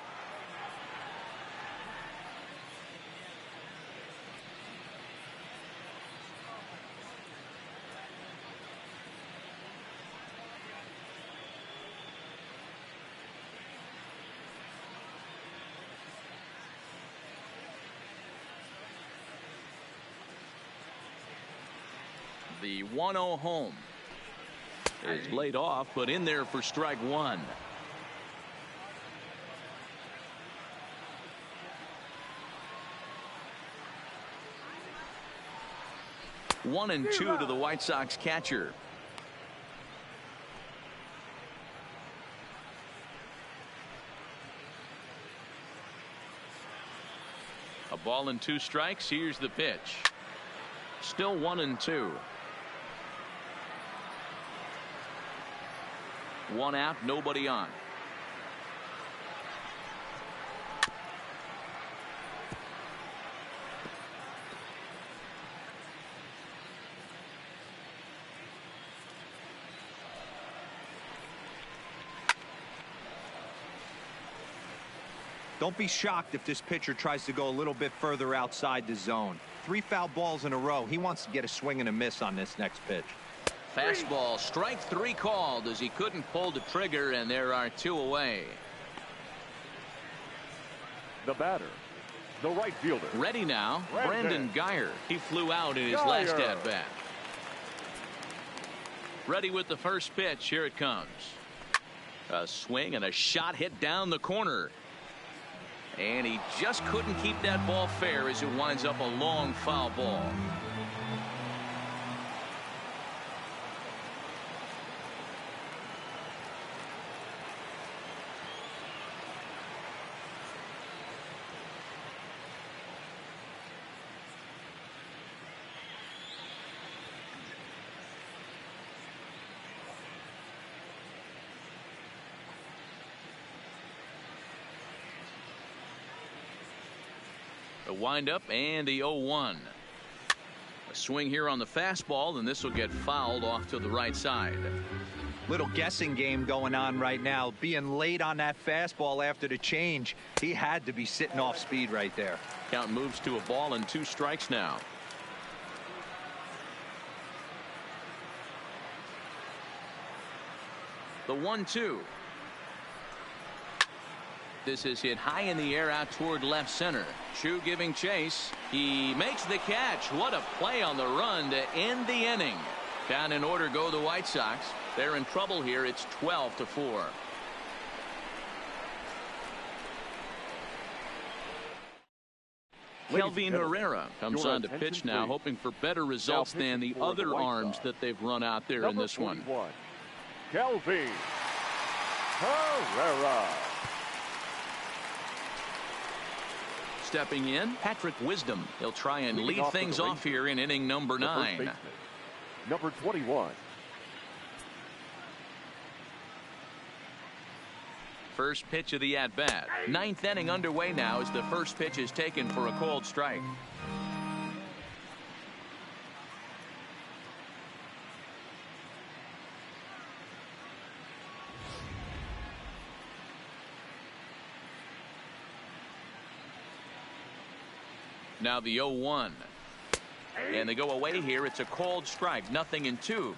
The 1-0 home is laid off, but in there for strike 1. One and 2 to the White Sox catcher. A ball and 2 strikes. Here's the pitch. Still 1 and 2. 1 out, nobody on. Don't be shocked if this pitcher tries to go a little bit further outside the zone. 3 foul balls in a row. He wants to get a swing and a miss on this next pitch. Fastball, strike 3 called as he couldn't pull the trigger, and there are 2 away. The batter, the right fielder. Ready now, Brandon Guyer. He flew out in his last at-bat. Ready with the first pitch. Here it comes. A swing and a shot hit down the corner. And he just couldn't keep that ball fair as it winds up a long foul ball. The windup and the 0-1. A swing here on the fastball, and this will get fouled off to the right side. Little guessing game going on right now. Being late on that fastball after the change. He had to be sitting off speed right there. Count moves to a ball and 2 strikes now. The 1-2. This is hit high in the air out toward left center. Chu giving chase. He makes the catch. What a play on the run to end the inning. Down in order go the White Sox. They're in trouble here. It's 12-4. Kelvin Herrera comes on to pitch now, hoping for better results than the other arms that they've run out there in this one. Kelvin Herrera. Stepping in, Patrick Wisdom. He'll try and lead things off here in inning number 9. Number 21. First pitch of the at-bat. 9th inning underway now as the first pitch is taken for a called strike. Now the 0-1. And they go away here. It's a called strike. 0-2.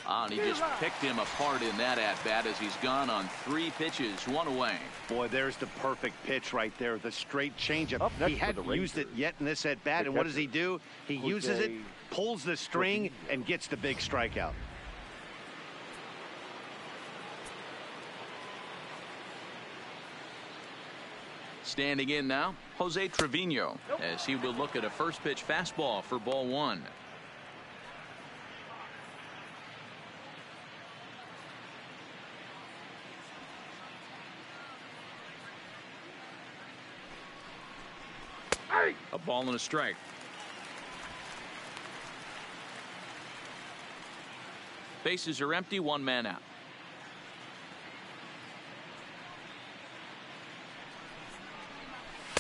And he just picked him apart in that at-bat as he's gone on 3 pitches, 1 away. Boy, there's the perfect pitch right there. The straight changeup. He hadn't used it yet in this at-bat. And what does he do? He uses it, pulls the string, and gets the big strikeout. Standing in now, Jose Trevino, as he will look at a first pitch fastball for ball 1. A ball and a strike. Bases are empty, 1 man out.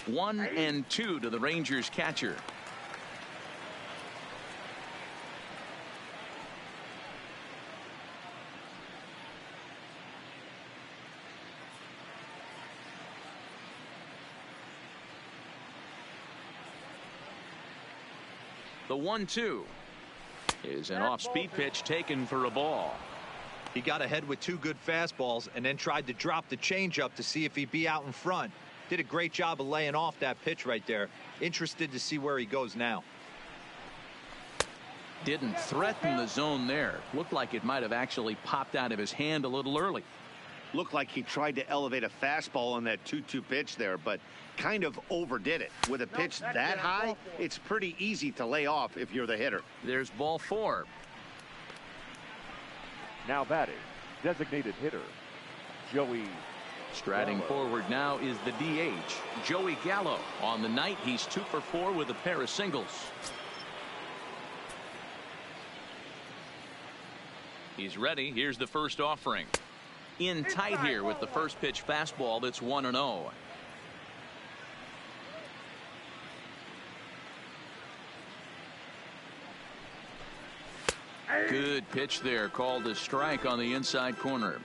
One and 2 to the Rangers catcher. The 1-2 is an off-speed pitch taken for a ball. He got ahead with 2 good fastballs and then tried to drop the changeup to see if he'd be out in front. Did a great job of laying off that pitch right there. Interested to see where he goes now. Didn't threaten the zone there. Looked like it might have actually popped out of his hand a little early. Looked like he tried to elevate a fastball on that 2-2 pitch there, but kind of overdid it. With a pitch that high, it's pretty easy to lay off if you're the hitter. There's ball 4. Now batting, designated hitter, Joey. Striding forward now is the DH, Joey Gallo. On the night, he's 2 for 4 with a pair of singles. He's ready. Here's the first offering. In tight here with the first pitch fastball that's 1-0. Good pitch there, called a strike on the inside corner.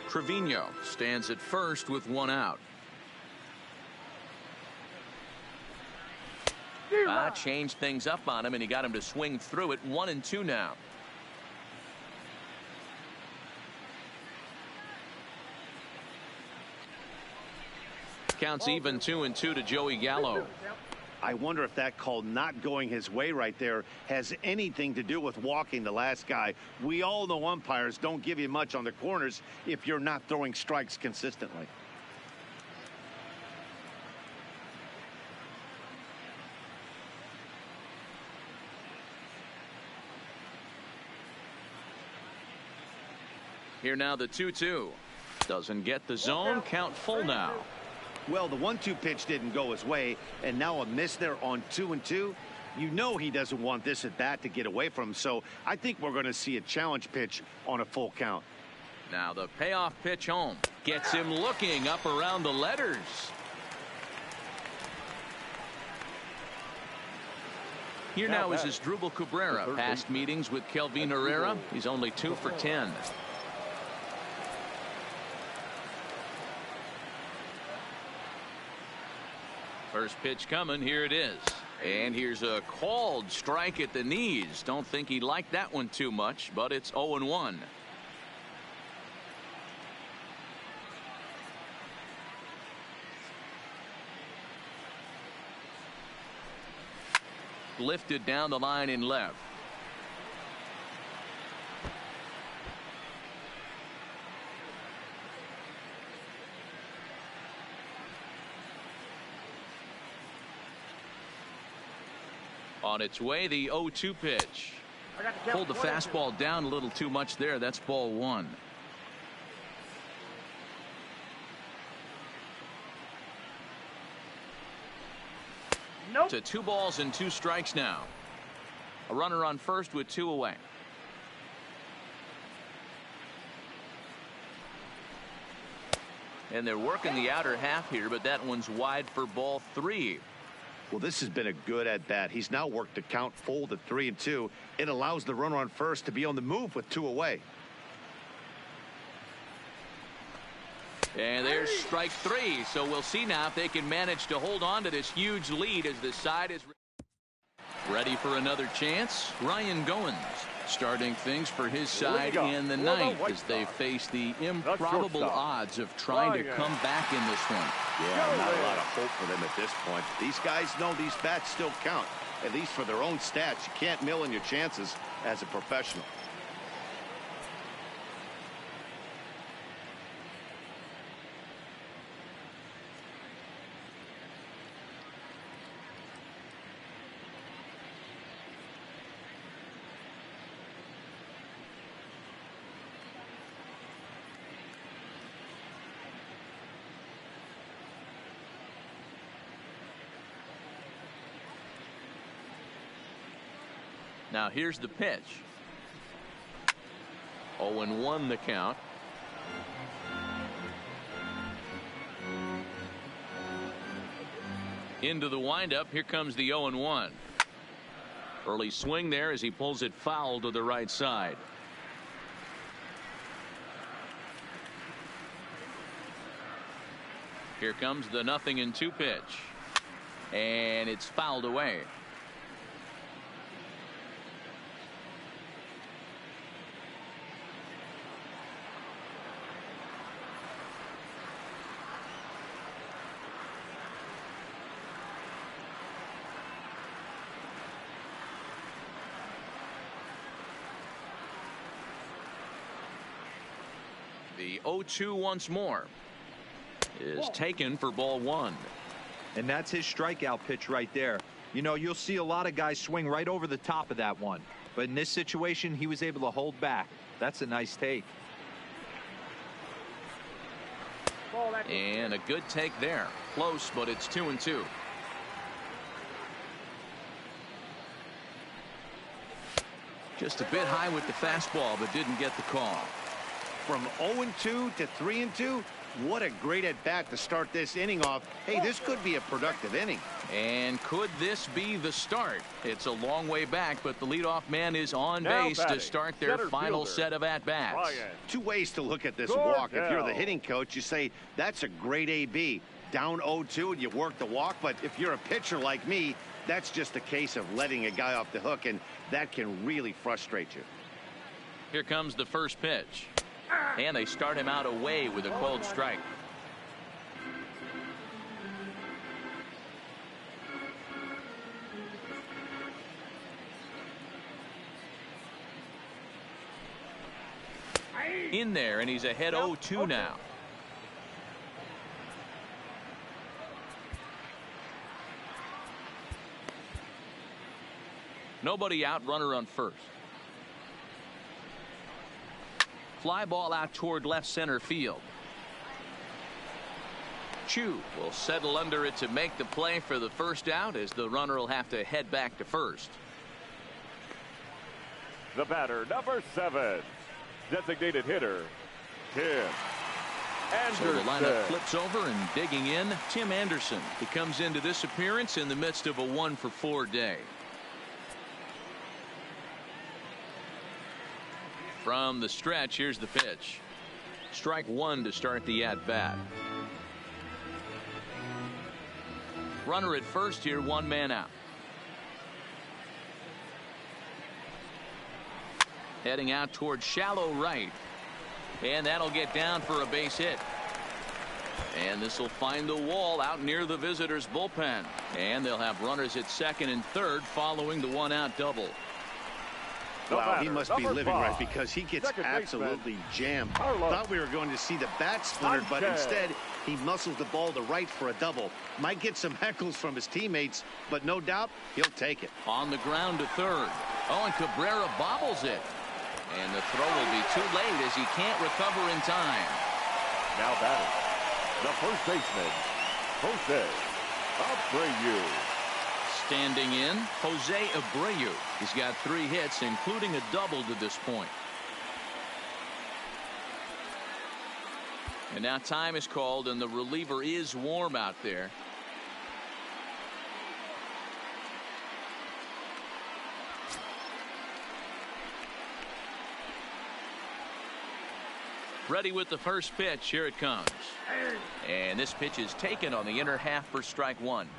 Trevino stands at first with 1 out. Changed things up on him, and he got him to swing through it. 1-2 now. Counts even 2-2 to Joey Gallo. I wonder if that call not going his way right there has anything to do with walking the last guy. We all know umpires don't give you much on the corners if you're not throwing strikes consistently. Here now the 2-2. Doesn't get the zone. Count full now. Well, the 1-2 pitch didn't go his way, and now a miss there on 2-2. You know he doesn't want this at bat to get away from him, so I think we're going to see a challenge pitch on a full count. Now the payoff pitch home gets him looking up around the letters. Here now is Asdrubal Cabrera. Past meetings with Kelvin Herrera. He's only 2 for 10. First pitch coming. Here it is. And here's a called strike at the knees. Don't think he liked that one too much, but it's 0-1. Lifted down the line in left. On its way, the 0-2 pitch. Pulled the fastball down a little too much there. That's ball 1. Nope. To 2 balls and 2 strikes now. A runner on first with 2 away. And they're working the outer half here, but that one's wide for ball 3. Well, this has been a good at bat. He's now worked the count full to 3-2. It allows the runner on first to be on the move with 2 away. And there's strike 3. So we'll see now if they can manage to hold on to this huge lead as the side is ready for another chance. Ryan Goins starting things for his side in the 9th as they face the improbable odds of trying to come back in this one. Yeah, not a lot of hope for them at this point. These guys know these bats still count, at least for their own stats. You can't mill in your chances as a professional. Now here's the pitch. 0-1 the count. Into the windup. Here comes the 0-1. Early swing there as he pulls it foul to the right side. Here comes the 0-2 pitch. And it's fouled away. The 0-2 once more is taken for ball 1. And that's his strikeout pitch right there. You know, you'll see a lot of guys swing right over the top of that one. But in this situation, he was able to hold back. That's a nice take. And a good take there. Close, but it's 2-2. Just a bit high with the fastball, but didn't get the call. From 0-2 to 3-2, what a great at bat to start this inning off. Hey, this could be a productive inning. And could this be the start? It's a long way back, but the leadoff man is on base to start their final set of at-bats. 2 ways to look at this walk. If you're the hitting coach, you say that's a great AB. Down 0-2 and you work the walk, but if you're a pitcher like me, that's just a case of letting a guy off the hook, and that can really frustrate you. Here comes the first pitch. And they start him out away with a cold strike. In there, and he's ahead 0-2 now. Nobody out, runner on first. Fly ball out toward left center field. Chu will settle under it to make the play for the first out, as the runner will have to head back to first. The batter, number 7, designated hitter, Tim So the lineup Anderson. flips over, and digging in, Tim Anderson. He comes into this appearance in the midst of a 1-for-4 day. From the stretch, here's the pitch. Strike one to start the at-bat. Runner at first here, one man out. Heading out towards shallow right. And that'll get down for a base hit. And this will find the wall out near the visitors' bullpen. And they'll have runners at second and third following the one-out double. Wow, he must be number living 5. right, because he gets Second absolutely baseman, jammed. Carlos Thought we were going to see the bat splintered, but Sanchez. instead he muscles the ball to right for a double. Might get some heckles from his teammates, but no doubt he'll take it. On the ground to third. Oh, and Cabrera bobbles it. And the throw will be too late as he can't recover in time. Now batting, the first baseman, Jose Abreu. Standing in, Jose Abreu. He's got 3 hits, including a double to this point. And now time is called, and the reliever is warm out there. Ready with the first pitch. Here it comes. And this pitch is taken on the inner half for strike one.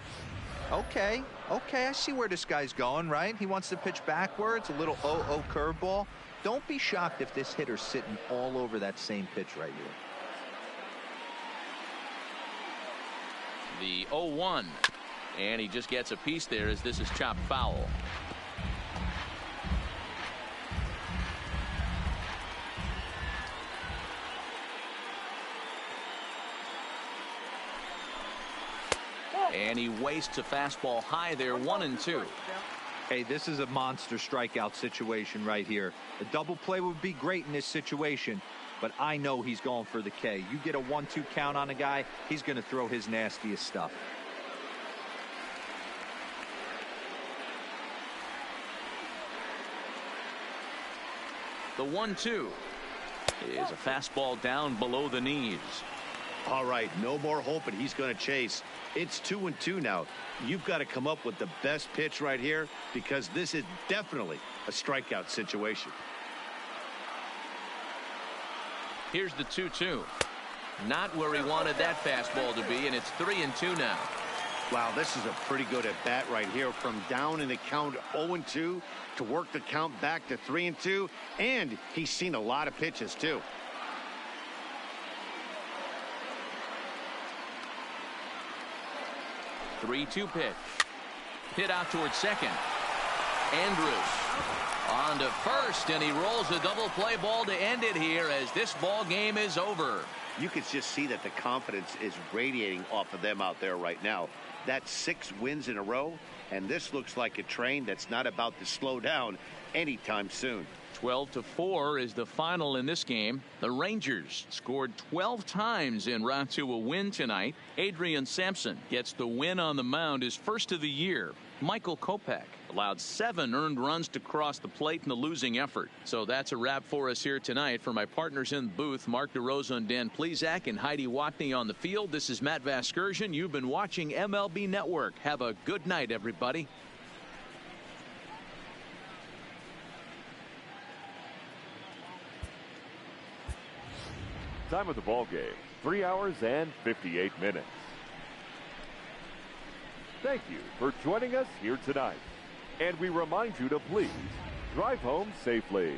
Okay, I see where this guy's going, right? He wants to pitch backwards, a little 0-0 curveball. Don't be shocked if this hitter's sitting all over that same pitch right here. The 0-1. And he just gets a piece there as this is chopped foul. And he wastes a fastball high there, 1-2. Hey, this is a monster strikeout situation right here. A double play would be great in this situation, but I know he's going for the K. You get a 1-2 count on a guy, he's going to throw his nastiest stuff. The 1-2 is a fastball down below the knees. All right, no more hoping he's going to chase. It's 2-2 now. You've got to come up with the best pitch right here, because this is definitely a strikeout situation. Here's the 2-2. Not where he wanted that fastball to be, and it's 3-2 now. Wow, this is a pretty good at bat right here, from down in the count 0-2 to work the count back to 3-2, and he's seen a lot of pitches too. The 3-2 pitch. Hit out towards second. Andrus on to first, and he rolls a double play ball to end it here as this ball game is over. You can just see that the confidence is radiating off of them out there right now. That's 6 wins in a row, and this looks like a train that's not about to slow down anytime soon. 12-4 is the final in this game. The Rangers scored 12 times en route to a win tonight. Adrian Sampson gets the win on the mound, his first of the year. Michael Kopech allowed 7 earned runs to cross the plate in the losing effort. So that's a wrap for us here tonight. For my partners in the booth, Mark DeRosa and Dan Plesac, and Heidi Watney on the field, this is Matt Vasgersian. You've been watching MLB Network. Have a good night, everybody. Time of the ball game, 3 hours and 58 minutes. Thank you for joining us here tonight. And we remind you to please drive home safely.